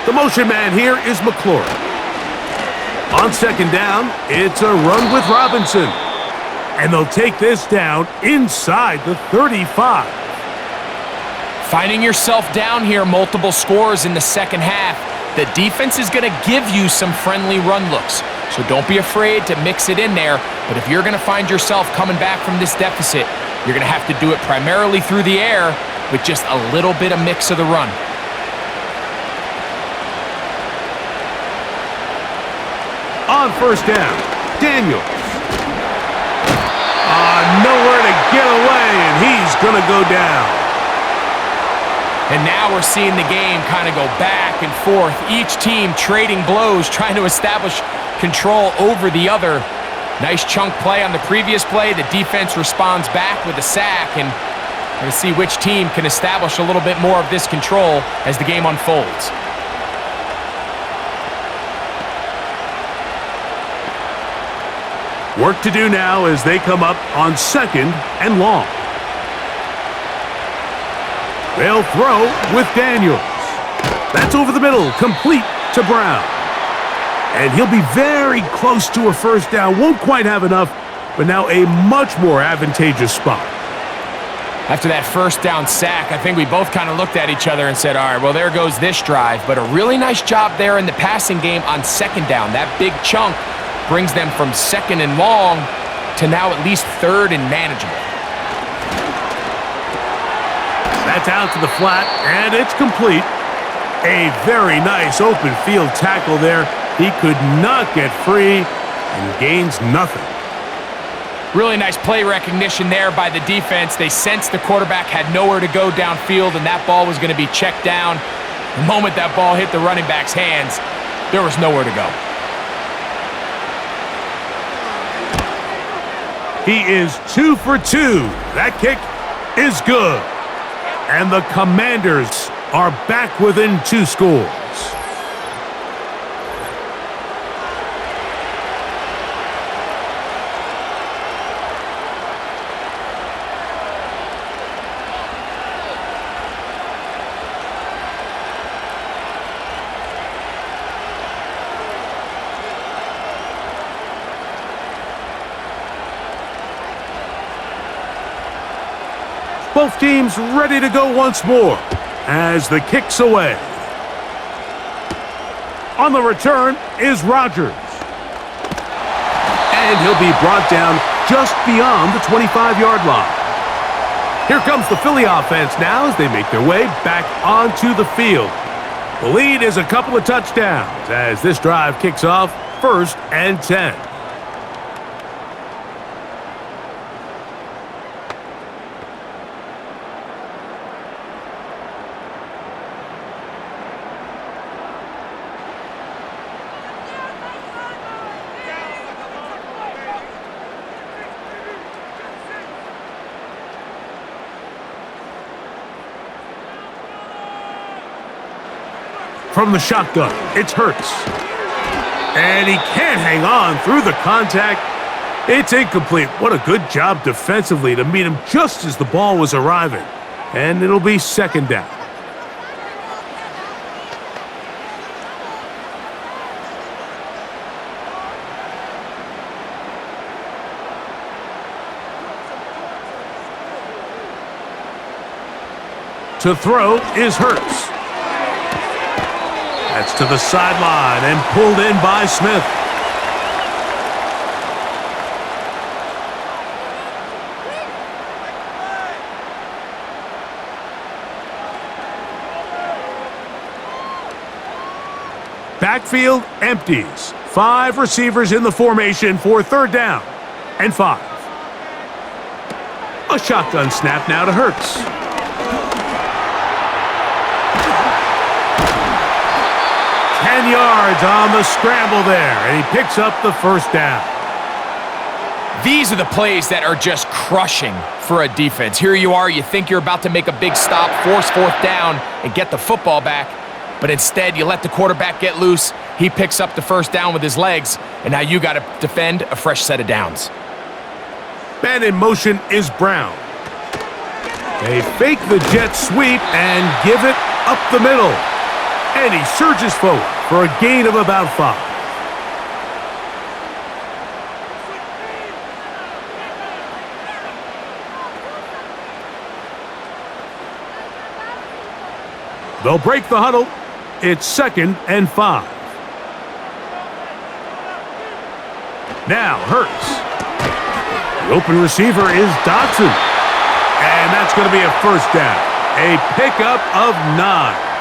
The motion man here is McLaurin. On second down, it's a run with Robinson. And they'll take this down inside the 35. Finding yourself down here, multiple scores in the second half, the defense is going to give you some friendly run looks. So don't be afraid to mix it in there. But if you're going to find yourself coming back from this deficit, you're going to have to do it primarily through the air with just a little bit of mix of the run. On first down, Daniels. Nowhere to get away, and he's going to go down. And now we're seeing the game kind of go back and forth. Each team trading blows, trying to establish control over the other. Nice chunk play on the previous play. The defense responds back with a sack, and we're going to see which team can establish a little bit more of this control as the game unfolds. Work to do now as they come up on second and long. They'll throw with Daniels. That's over the middle, complete to Brown. And he'll be very close to a first down. Won't quite have enough, but now a much more advantageous spot. After that first down sack, I think we both kind of looked at each other and said, all right, well, there goes this drive. But a really nice job there in the passing game on second down. That big chunk brings them from second and long to now at least third and manageable. That's out to the flat, and it's complete. A very nice open field tackle there. He could not get free and gains nothing. Really nice play recognition there by the defense. They sensed the quarterback had nowhere to go downfield, and that ball was going to be checked down. The moment that ball hit the running back's hands, there was nowhere to go. He is 2 for 2. That kick is good. And the Commanders are back within 2 scores. Both teams ready to go once more as the kick's away. On the return is Rodgers. And he'll be brought down just beyond the 25-yard line. Here comes the Philly offense now as they make their way back onto the field. The lead is a couple of touchdowns as this drive kicks off 1st and 10. From the shotgun, it's Hurts. And he can't hang on through the contact. It's incomplete. What a good job defensively to meet him just as the ball was arriving. And it'll be second down. To throw is Hurts. That's to the sideline and pulled in by Smith. Backfield empties. 5 receivers in the formation for 3rd down and 5. A shotgun snap now to Hurts. Yards on the scramble there, and he picks up the 1st down. These are the plays that are just crushing for a defense. Here you are, you think you're about to make a big stop, force 4th down, and get the football back, but instead you let the quarterback get loose. He picks up the 1st down with his legs, and now you got to defend a fresh set of downs. Man in motion is Brown. They fake the jet sweep and give it up the middle. And he surges forward for a gain of about 5. They'll break the huddle. It's 2nd and 5. Now Hurts. The open receiver is Dotson. And that's going to be a 1st down. A pickup of 9.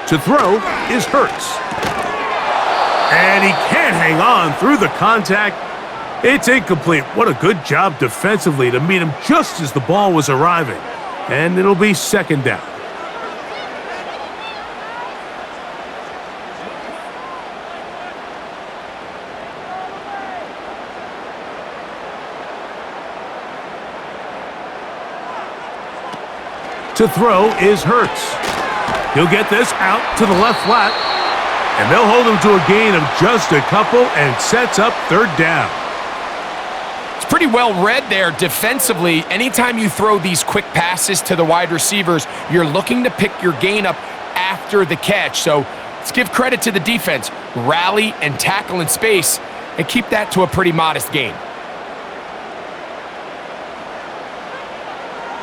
To throw is Hurts. And he can't hang on through the contact. It's incomplete. What a good job defensively to meet him just as the ball was arriving. And it'll be 2nd down. To throw is Hurts. He'll get this out to the left flat, and they'll hold him to a gain of just a couple and sets up 3rd down. It's pretty well read there defensively. Anytime you throw these quick passes to the wide receivers, you're looking to pick your gain up after the catch. So let's give credit to the defense. Rally and tackle in space and keep that to a pretty modest gain.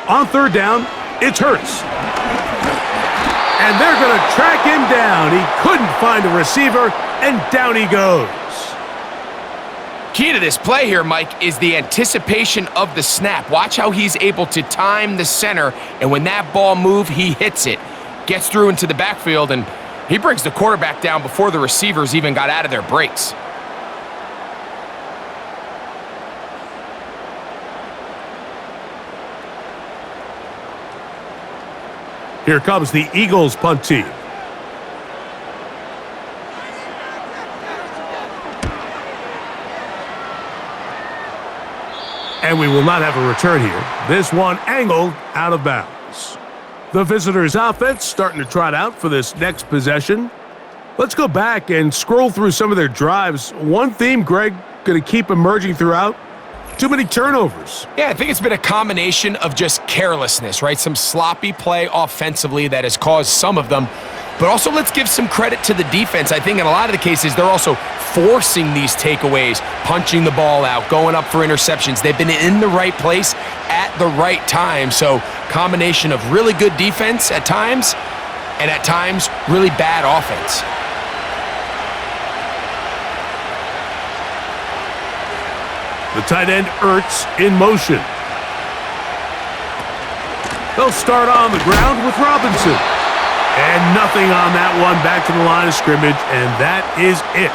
On 3rd down, it's Hurts. And they're going to track him down. He couldn't find a receiver, and down he goes. Key to this play here, Mike, is the anticipation of the snap. Watch how he's able to time the center, and when that ball moves, he hits it. Gets through into the backfield, and he brings the quarterback down before the receivers even got out of their breaks. Here comes the Eagles punt team. And we will not have a return here. This one angled out of bounds. The visitors' offense starting to trot out for this next possession. Let's go back and scroll through some of their drives. One theme, Greg, going to keep emerging throughout. Too many turnovers. Yeah, I think it's been a combination of just carelessness, right? Some sloppy play offensively that has caused some of them. But also, let's give some credit to the defense. I think in a lot of the cases, they're also forcing these takeaways, punching the ball out, going up for interceptions. They've been in the right place at the right time. So, combination of really good defense at times, and at times, really bad offense. The tight end, Ertz, in motion. They'll start on the ground with Robinson. And nothing on that one, back to the line of scrimmage, and that is it.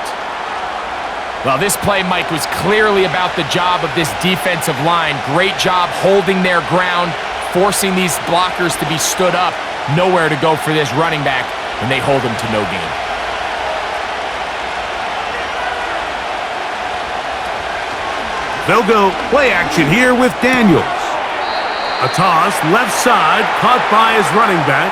Well, this play, Mike, was clearly about the job of this defensive line. Great job holding their ground, forcing these blockers to be stood up. Nowhere to go for this running back, and they hold him to no gain. They'll go play action here with Daniels. A toss, left side, caught by his running back.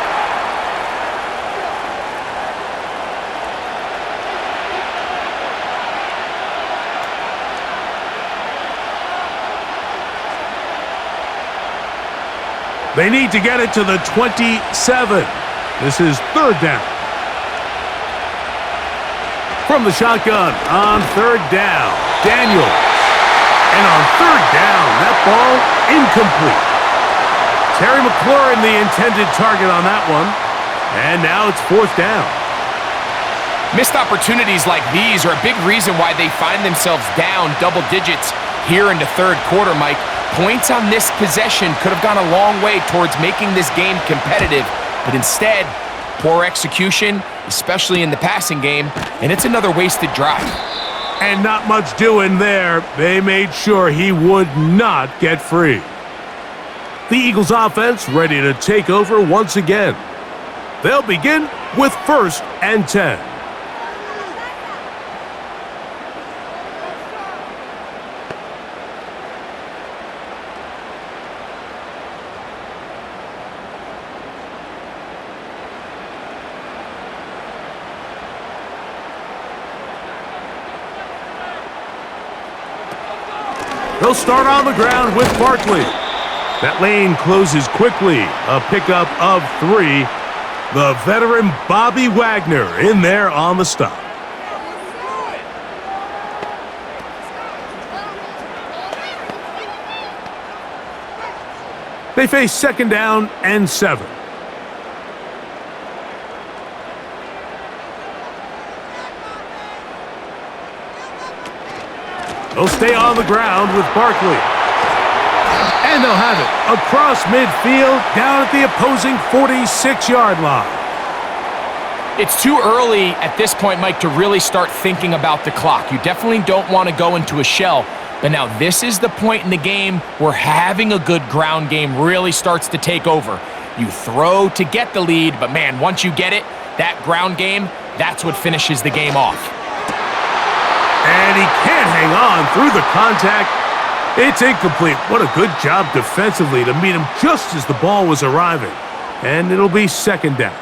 They need to get it to the 27. This is third down. From the shotgun on third down, Daniels. And on third down, that ball incomplete. Terry McLaurin, the intended target on that one. And now it's fourth down. Missed opportunities like these are a big reason why they find themselves down double digits here in the third quarter, Mike. Points on this possession could have gone a long way towards making this game competitive, but instead, poor execution, especially in the passing game, and it's another wasted drive. And not much doing there. They made sure he would not get free. The Eagles offense ready to take over once again. They'll begin with 1st and 10. They'll start on the ground with Barkley. That lane closes quickly. A pickup of 3. The veteran Bobby Wagner in there on the stop. They face 2nd down and 7. They'll stay on the ground with Barkley. And they'll have it across midfield down at the opposing 46-yard line. It's too early at this point, Mike, to really start thinking about the clock. You definitely don't want to go into a shell. But now this is the point in the game where having a good ground game really starts to take over. You throw to get the lead, but man, once you get it, that ground game, that's what finishes the game off. And he can't hang on through the contact. It's incomplete. What a good job defensively to meet him just as the ball was arriving. And it'll be 2nd down.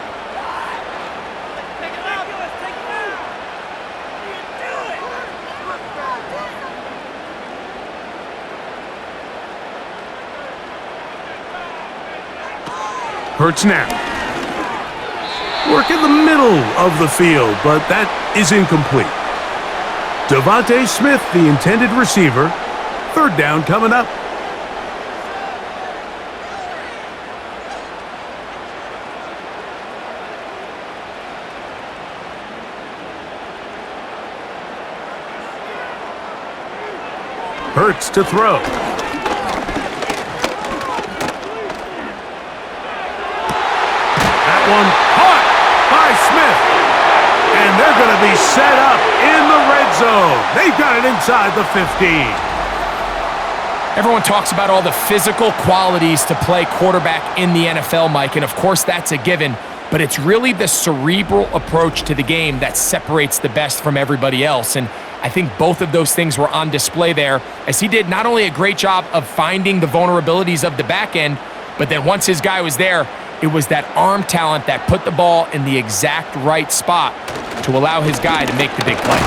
Hurts now. Work in the middle of the field, but that is incomplete. Devontae Smith, the intended receiver. 3rd down coming up. Hurts to throw. That one caught by Smith. And they're going to be set up in the red zone. They've got it inside the 15. Everyone talks about all the physical qualities to play quarterback in the NFL, Mike, and of course that's a given, but it's really the cerebral approach to the game that separates the best from everybody else, and I think both of those things were on display there, as he did not only a great job of finding the vulnerabilities of the back end, but then once his guy was there, it was that arm talent that put the ball in the exact right spot to allow his guy to make the big play.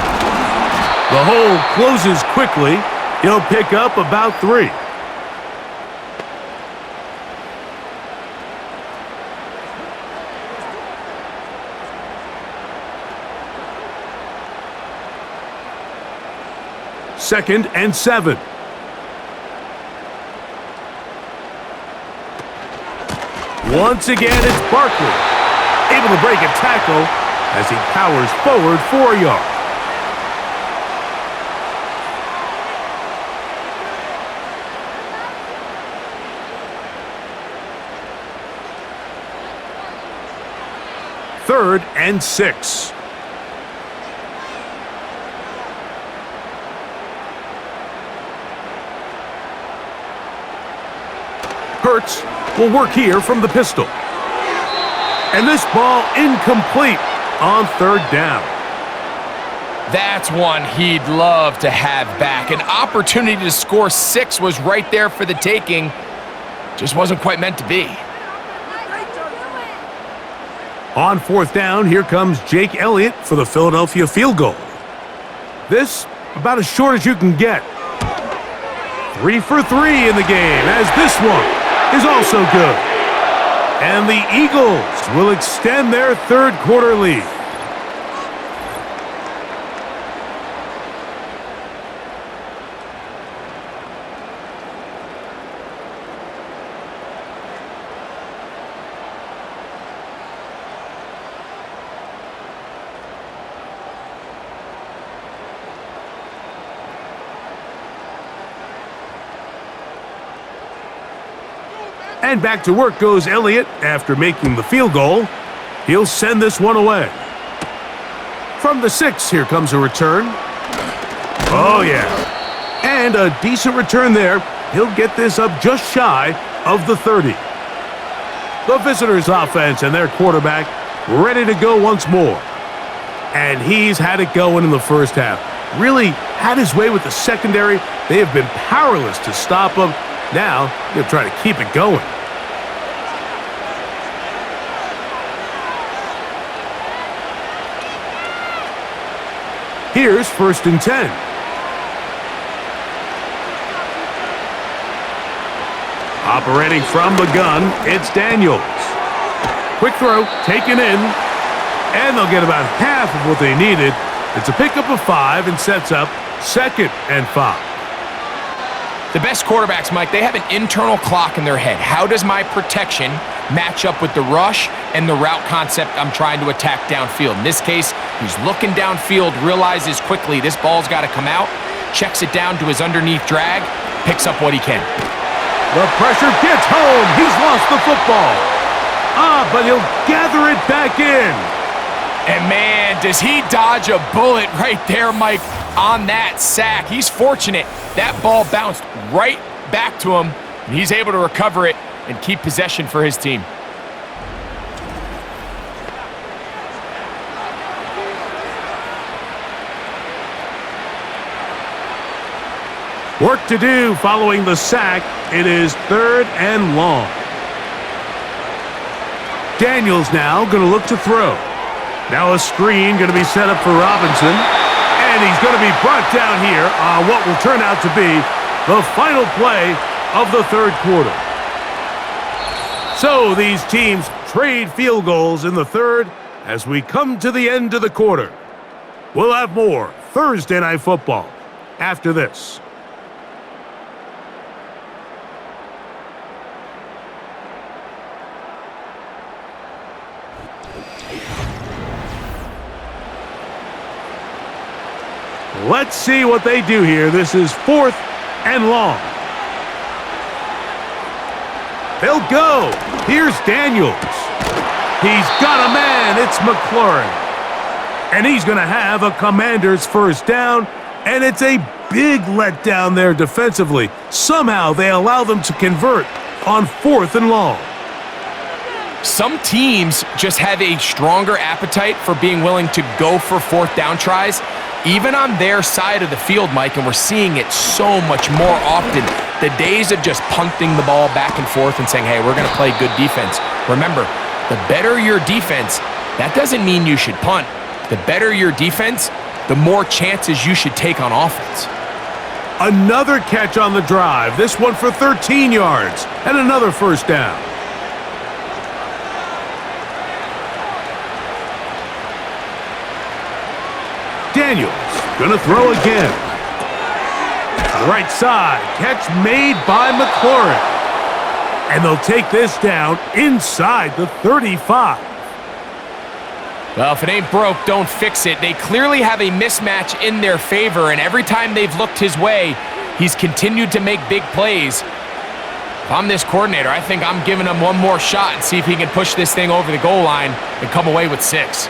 The hole closes quickly. He'll pick up about 3. Second and 7. Once again, it's Barkley, able to break a tackle as he powers forward 4 yards. Third and 6. Hurts will work here from the pistol. And this ball incomplete on 3rd down. That's one he'd love to have back. An opportunity to score 6 was right there for the taking. Just wasn't quite meant to be. On 4th down, here comes Jake Elliott for the Philadelphia field goal. This, about as short as you can get. 3 for 3 in the game, as this one is also good. And the Eagles will extend their third quarter lead. And back to work goes Elliott after making the field goal. He'll send this one away. From the 6, here comes a return. Oh, yeah. And a decent return there. He'll get this up just shy of the 30. The visitors' offense and their quarterback ready to go once more. And he's had it going in the first half. Really had his way with the secondary. They have been powerless to stop him. Now, he'll try to keep it going. Here's 1st and 10. Operating from the gun, it's Daniels. Quick throw, taken in, and they'll get about half of what they needed. It's a pickup of 5 and sets up 2nd and 5. The best quarterbacks, Mike, they have an internal clock in their head. How does my protection match up with the rush and the route concept I'm trying to attack downfield? In this case, he's looking downfield, realizes quickly this ball's got to come out, checks it down to his underneath drag, picks up what he can. The pressure gets home. He's lost the football. But he'll gather it back in. And man, does he dodge a bullet right there, Mike, on that sack. He's fortunate. That ball bounced right back to him, and he's able to recover it and keep possession for his team. Work to do following the sack. It is 3rd and long. Daniels now going to look to throw. Now a screen going to be set up for Robinson. And he's going to be brought down here on what will turn out to be the final play of the 3rd quarter. So these teams trade field goals in the 3rd as we come to the end of the quarter. We'll have more Thursday Night Football after this. Let's see what they do here. This is 4th and long. They'll go. Here's Daniels. He's got a man. It's McLaurin. And he's going to have a Commander's first down. And it's a big letdown there defensively. Somehow they allow them to convert on 4th and long. Some teams just have a stronger appetite for being willing to go for 4th down tries, even on their side of the field, Mike, and we're seeing it so much more often. The days of just punting the ball back and forth and saying, hey, we're going to play good defense. Remember, the better your defense, that doesn't mean you should punt. The better your defense, the more chances you should take on offense. Another catch on the drive, this one for 13 yards, and another first down. Daniels gonna throw again. To the right side, catch made by McLaurin. And they'll take this down inside the 35. Well, if it ain't broke, don't fix it. They clearly have a mismatch in their favor, and every time they've looked his way, he's continued to make big plays. If I'm this coordinator, I think I'm giving him one more shot and see if he can push this thing over the goal line and come away with 6.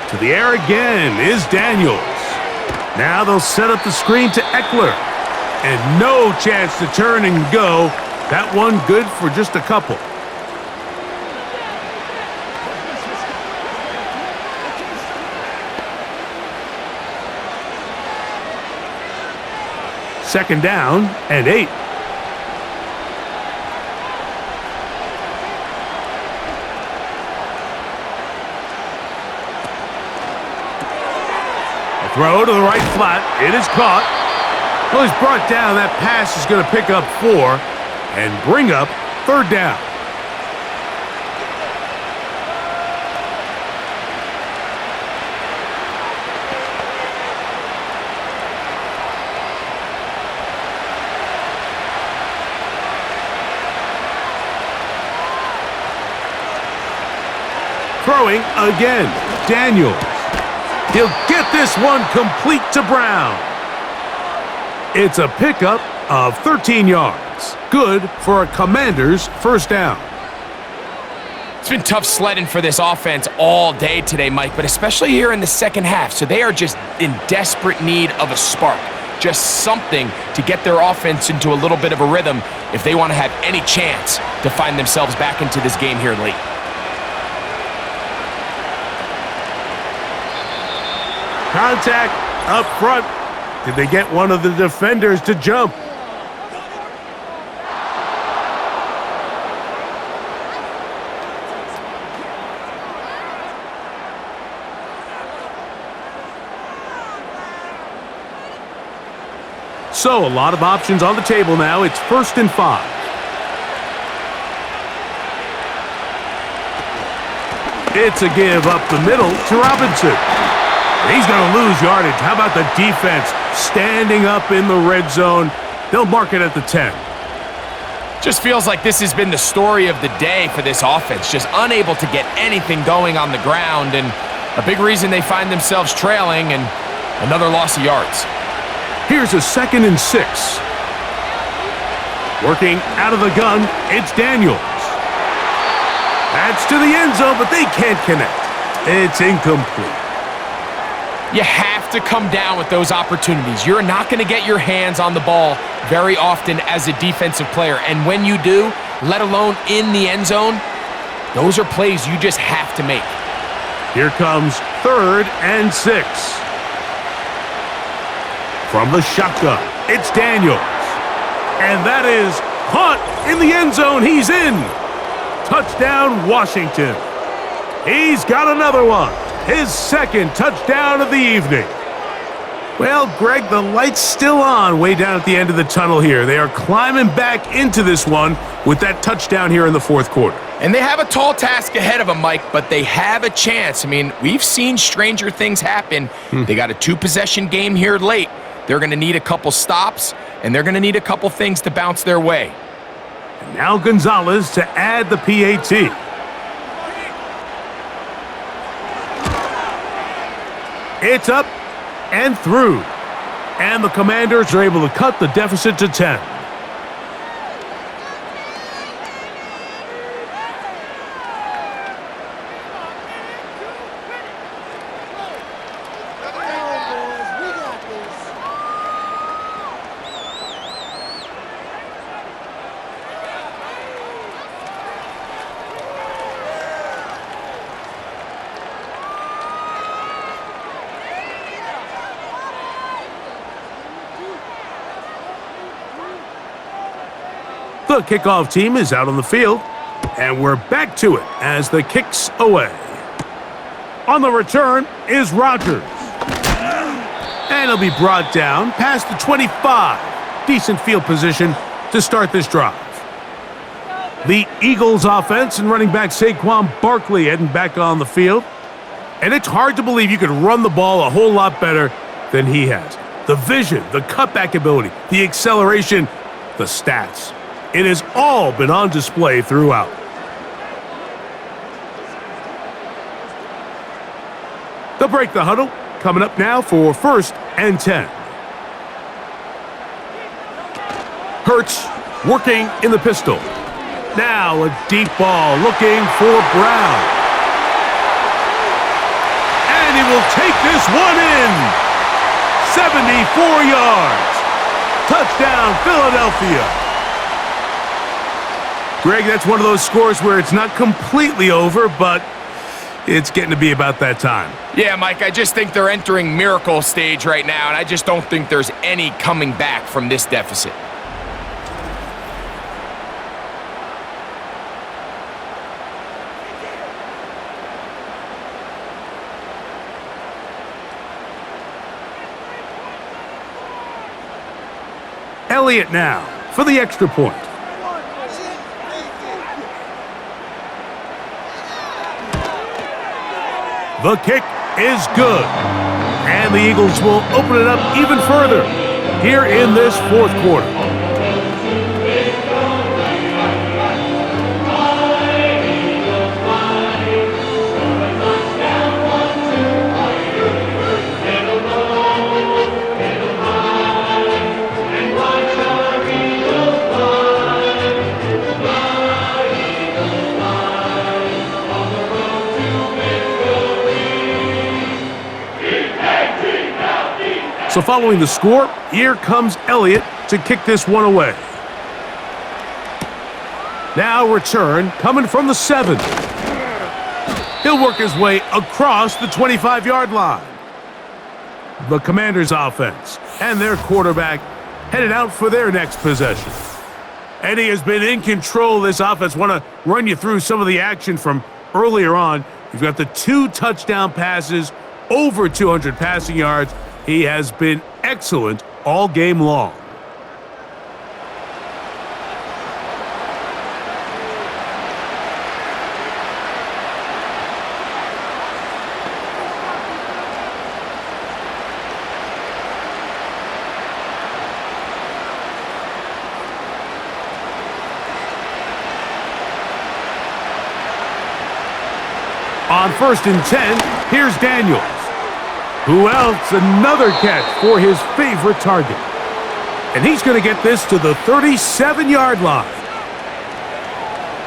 To the air again is Daniels. Now they'll set up the screen to Eckler. And no chance to turn and go. That one good for just a couple. Second down and 8. Throw to the right flat. It is caught. Well, he's brought down. That pass is going to pick up 4 and bring up 3rd down. Throwing again. Daniels. He'll get this one complete to Brown. It's a pickup of 13 yards. Good for a Commanders first down. It's been tough sledding for this offense all day today, Mike, but especially here in the second half. So they are just in desperate need of a spark, just something to get their offense into a little bit of a rhythm if they want to have any chance to find themselves back into this game here late. Contact up front. Did they get one of the defenders to jump? So, a lot of options on the table now. It's 1st and 5. It's a give up the middle to Robinson. He's going to lose yardage. How about the defense standing up in the red zone? They'll mark it at the 10. Just feels like this has been the story of the day for this offense. Just unable to get anything going on the ground, and a big reason they find themselves trailing and another loss of yards. Here's a 2nd and 6. Working out of the gun, it's Daniels. That's to the end zone, but they can't connect. It's incomplete. You have to come down with those opportunities. You're not going to get your hands on the ball very often as a defensive player. And when you do, let alone in the end zone, those are plays you just have to make. Here comes 3rd and 6. From the shotgun, it's Daniels. And that is caught in the end zone. He's in. Touchdown, Washington. He's got another one. His 2nd touchdown of the evening. Well, Greg, the light's still on way down at the end of the tunnel here. They are climbing back into this one with that touchdown here in the 4th quarter. And they have a tall task ahead of them, Mike, but they have a chance. I mean, we've seen stranger things happen. They got a 2-possession game here late. They're going to need a couple stops, and they're going to need a couple things to bounce their way. And now Gonzalez to add the PAT. It's up and through. And the Commanders are able to cut the deficit to 10. The kickoff team is out on the field, and we're back to it as the kick's away. On the return is Rodgers. And he'll be brought down past the 25. Decent field position to start this drive. The Eagles offense and running back Saquon Barkley heading back on the field. And it's hard to believe you could run the ball a whole lot better than he has. The vision, the cutback ability, the acceleration, the stats. It has all been on display throughout. They'll break the huddle. Coming up now for 1st and 10. Hurts working in the pistol. Now a deep ball looking for Brown. And he will take this one in. 74 yards. Touchdown, Philadelphia. Greg, that's one of those scores where it's not completely over, but it's getting to be about that time. Yeah, Mike, I just think they're entering miracle stage right now, and I just don't think there's any coming back from this deficit. Elliott now for the extra point. The kick is good. And the Eagles will open it up even further here in this 4th quarter. So following the score, here comes Elliott to kick this one away. Now return coming from the 7. He'll work his way across the 25-yard line. The Commanders' offense and their quarterback headed out for their next possession. And he has been in control of this offense. Want to run you through some of the action from earlier on. You've got the 2 touchdown passes, over 200 passing yards. He has been excellent all game long. On 1st and 10, here's Daniels. Who else? Another catch for his favorite target. And he's going to get this to the 37-yard line.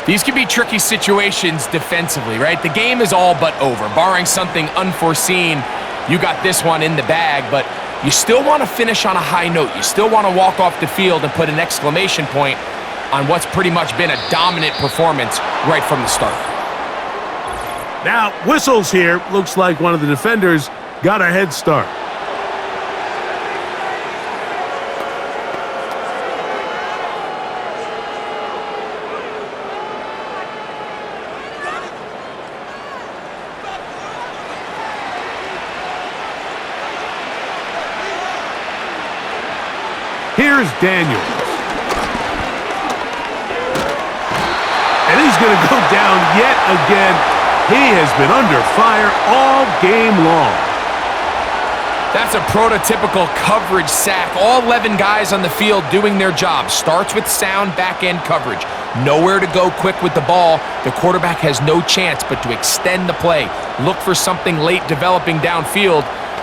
These can be tricky situations defensively, right? The game is all but over. Barring something unforeseen, you got this one in the bag, but you still want to finish on a high note. You still want to walk off the field and put an exclamation point on what's pretty much been a dominant performance right from the start. Now, whistles here. Looks like one of the defenders got a head start. Here's Daniels. And he's going to go down yet again. He has been under fire all game long. That's a prototypical coverage sack. All 11 guys on the field doing their job. Starts with sound back-end coverage. Nowhere to go quick with the ball. The quarterback has no chance but to extend the play. Look for something late developing downfield.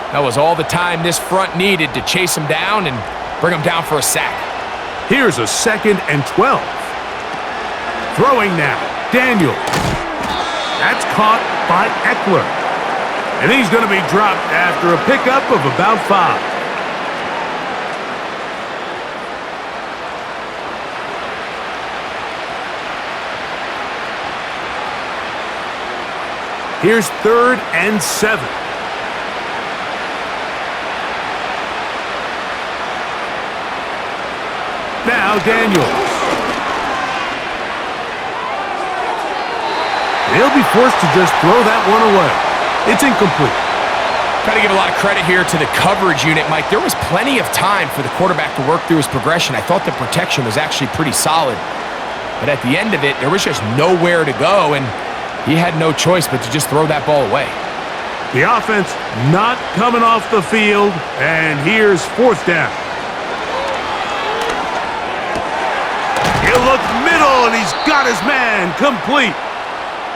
That was all the time this front needed to chase him down and bring him down for a sack. Here's a 2nd and 12. Throwing now, Daniels. That's caught by Eckler. And he's going to be dropped after a pickup of about 5. Here's 3rd and 7. Now Daniels. He'll be forced to just throw that one away. It's incomplete. Got to give a lot of credit here to the coverage unit, Mike. There was plenty of time for the quarterback to work through his progression. I thought the protection was actually pretty solid. But at the end of it, there was just nowhere to go, and he had no choice but to just throw that ball away. The offense not coming off the field, and here's 4th down. He'll look middle, and he's got his man complete.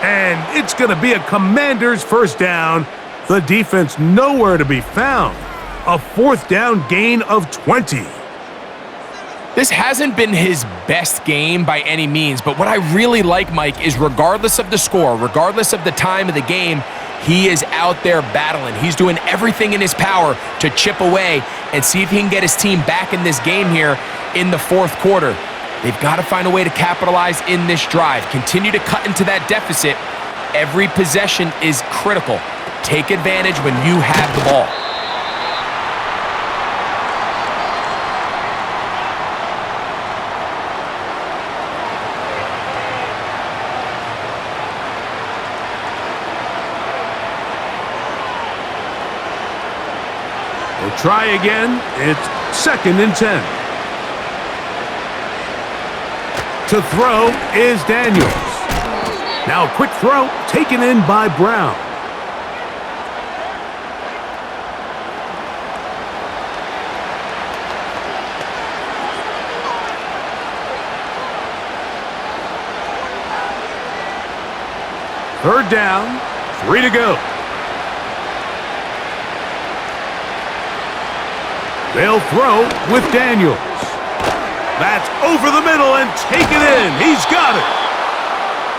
And it's going to be a Commanders' 1st down. The defense nowhere to be found. A 4th down gain of 20. This hasn't been his best game by any means, but what I really like, Mike, is regardless of the score, regardless of the time of the game, he is out there battling. He's doing everything in his power to chip away and see if he can get his team back in this game here in the 4th quarter. They've got to find a way to capitalize in this drive. Continue to cut into that deficit. Every possession is critical. Take advantage when you have the ball. We'll try again. It's 2nd and 10. To throw is Daniels. Now a quick throw taken in by Brown. Third down, 3 to go. They'll throw with Daniels. That's over the middle and taken in. He's got it.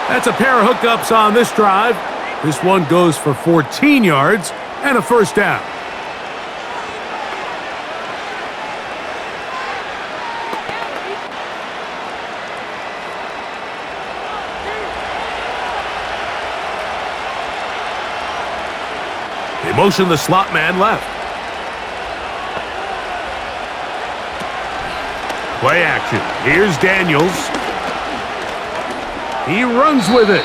That's a pair of hookups on this drive. This one goes for 14 yards and a 1st down. motion the slot man left. Play action. Here's Daniels. He runs with it.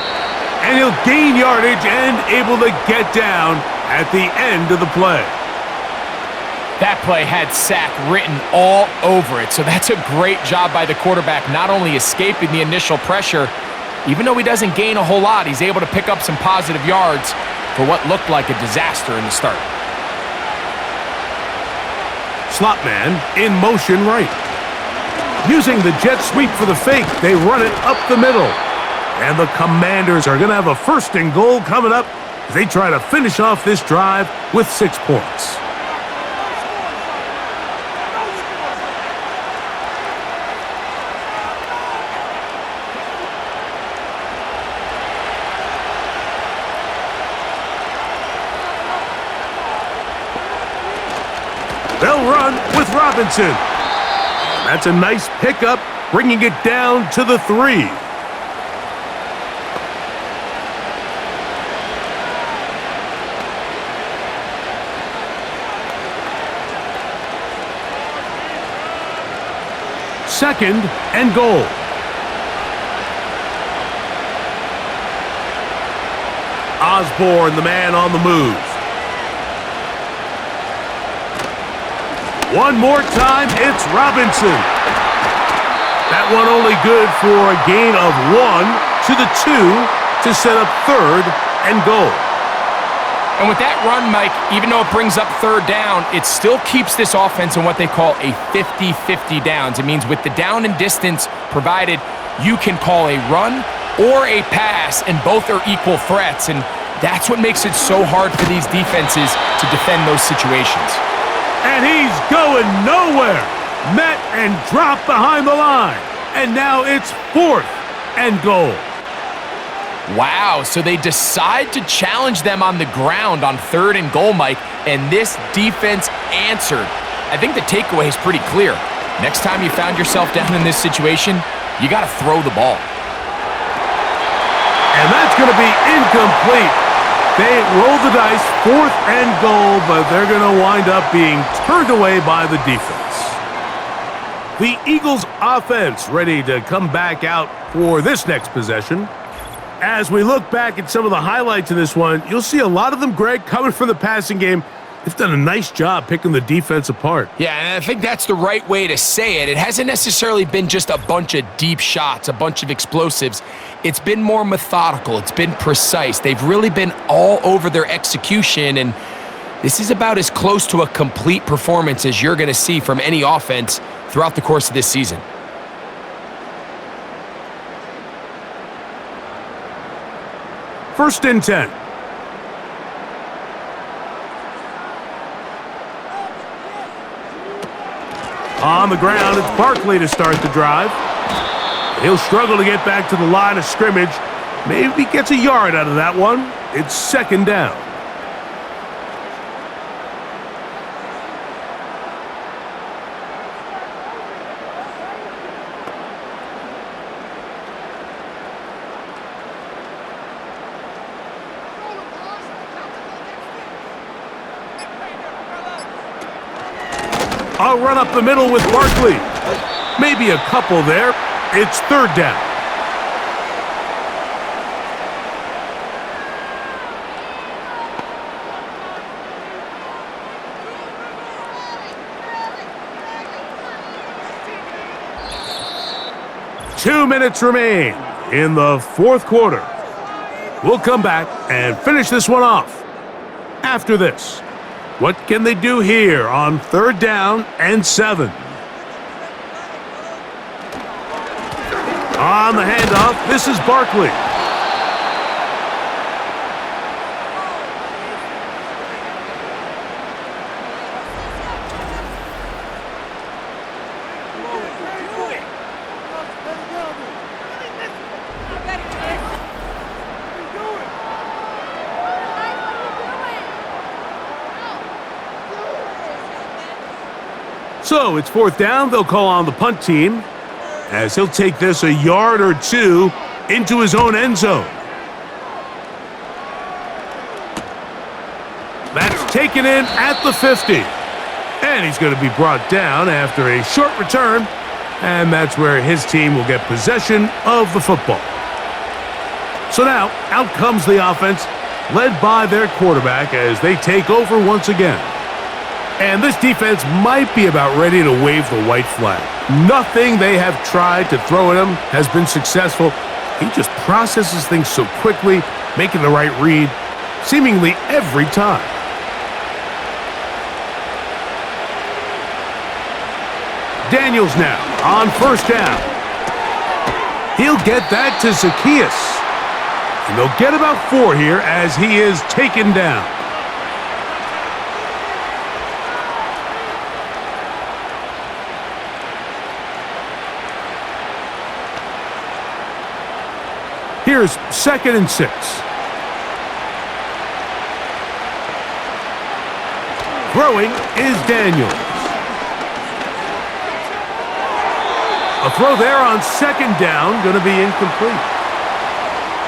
And he'll gain yardage and able to get down at the end of the play. That play had sack written all over it, so that's a great job by the quarterback, not only escaping the initial pressure, even though he doesn't gain a whole lot, he's able to pick up some positive yards for what looked like a disaster in the start. Slot man in motion right. Using the jet sweep for the fake, they run it up the middle. And the Commanders are going to have a 1st and goal coming up as they try to finish off this drive with 6 points. They'll run with Robinson. That's a nice pickup, bringing it down to the 3. Second and goal. Osborne, the man on the move. One more time, it's Robinson. That one only good for a gain of 1 to the 2 to set up 3rd and goal. And with that run, Mike, even though it brings up 3rd down, it still keeps this offense in what they call a 50-50 downs. It means with the down and distance provided, you can call a run or a pass, and both are equal threats. And that's what makes it so hard for these defenses to defend those situations. And he's going nowhere. Met and dropped behind the line. And now it's 4th and goal. Wow, so they decide to challenge them on the ground on 3rd and goal, Mike, and this defense answered. I think the takeaway is pretty clear. Next time you found yourself down in this situation, you got to throw the ball. And that's going to be incomplete. They roll the dice, 4th and goal, but they're going to wind up being turned away by the defense. The Eagles offense ready to come back out for this next possession. As we look back at some of the highlights of this one, you'll see a lot of them, Greg, coming from the passing game. They've done a nice job picking the defense apart. Yeah, and I think that's the right way to say it. It hasn't necessarily been just a bunch of deep shots, a bunch of explosives. It's been more methodical. It's been precise. They've really been all over their execution, and this is about as close to a complete performance as you're going to see from any offense throughout the course of this season. First and 10. On the ground, it's Barkley to start the drive. He'll struggle to get back to the line of scrimmage. Maybe gets a yard out of that one. It's 2nd down. I'll run up the middle with Barkley. Maybe a couple there. It's 3rd down. Two minutes remain in the 4th quarter. We'll come back and finish this one off after this. What can they do here on 3rd down and 7? On the handoff, this is Barkley. So it's 4th down. They'll call on the punt team as he'll take this a yard or 2 into his own end zone. That's taken in at the 50. And he's going to be brought down after a short return, and that's where his team will get possession of the football. So now, out comes the offense, led by their quarterback as they take over once again. And this defense might be about ready to wave the white flag. Nothing they have tried to throw at him has been successful. He just processes things so quickly, making the right read, seemingly every time. Daniels now on first down. He'll get that to Zacchaeus. And they'll get about 4 here as he is taken down. Here's 2nd and 6. Throwing is Daniels. A throw there on 2nd down, going to be incomplete.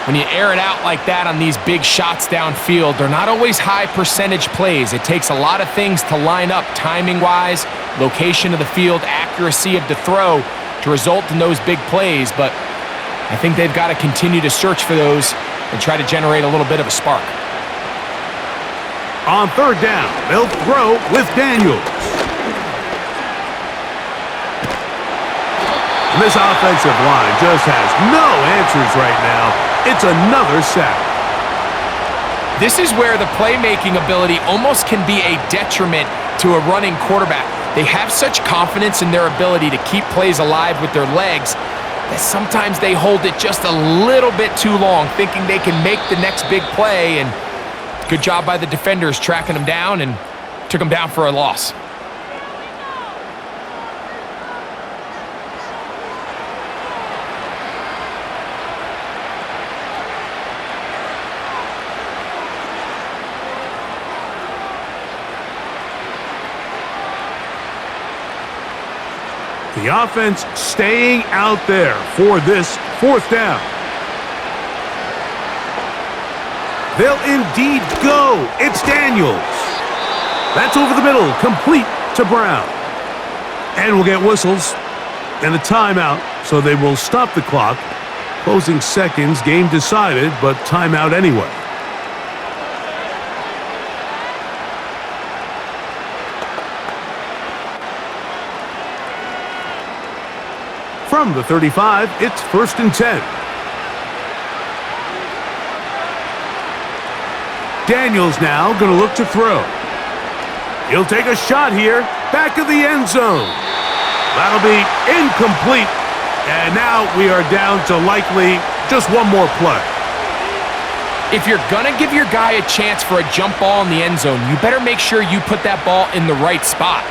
When you air it out like that on these big shots downfield, they're not always high percentage plays. It takes a lot of things to line up timing-wise, location of the field, accuracy of the throw to result in those big plays, but I think they've got to continue to search for those and try to generate a little bit of a spark. On 3rd down, they'll throw with Daniels. And this offensive line just has no answers right now. It's another sack. This is where the playmaking ability almost can be a detriment to a running quarterback. They have such confidence in their ability to keep plays alive with their legs that sometimes they hold it just a little bit too long, thinking they can make the next big play, and good job by the defenders tracking them down and took them down for a loss. The offense staying out there for this 4th down. They'll indeed go. It's Daniels. That's over the middle, complete to Brown. And we'll get whistles and a timeout, so they will stop the clock. Closing seconds, game decided, but timeout anyway. From the 35, it's 1st and 10. Daniels now going to look to throw. He'll take a shot here, back of the end zone. That'll be incomplete. And now we are down to likely just one more play. If you're going to give your guy a chance for a jump ball in the end zone, you better make sure you put that ball in the right spot.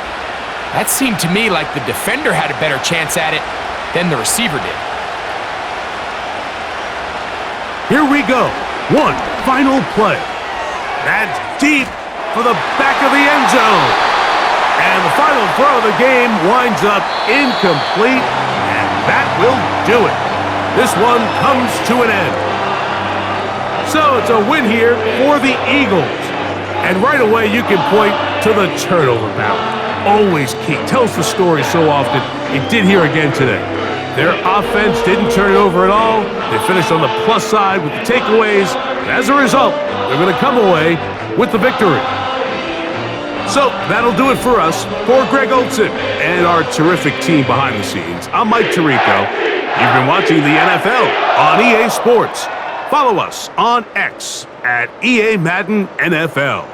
That seemed to me like the defender had a better chance at it than the receiver did. Here we go. One final play. That's deep for the back of the end zone. And the final throw of the game winds up incomplete, and that will do it. This one comes to an end. So it's a win here for the Eagles. And right away you can point to the turnover battle. Always key. Tells the story so often. It did here again today. Their offense didn't turn it over at all. They finished on the plus side with the takeaways. And as a result, they're going to come away with the victory. So that'll do it for us. For Greg Olson and our terrific team behind the scenes, I'm Mike Tirico. You've been watching the NFL on EA Sports. Follow us on X at EA Madden NFL.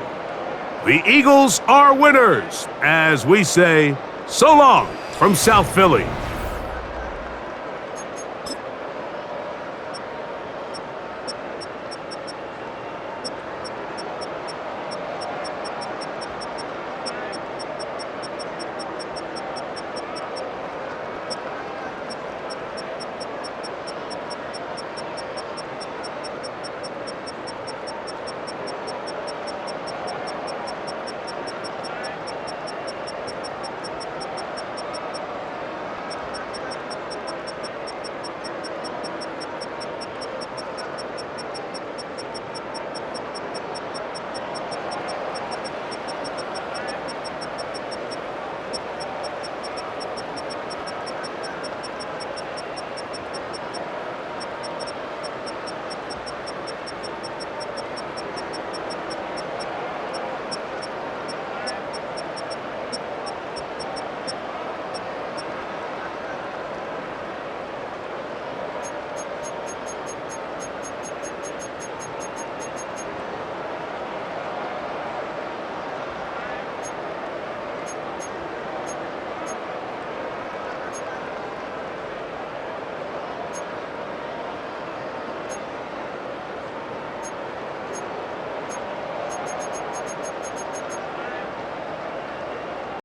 The Eagles are winners, as we say, so long from South Philly.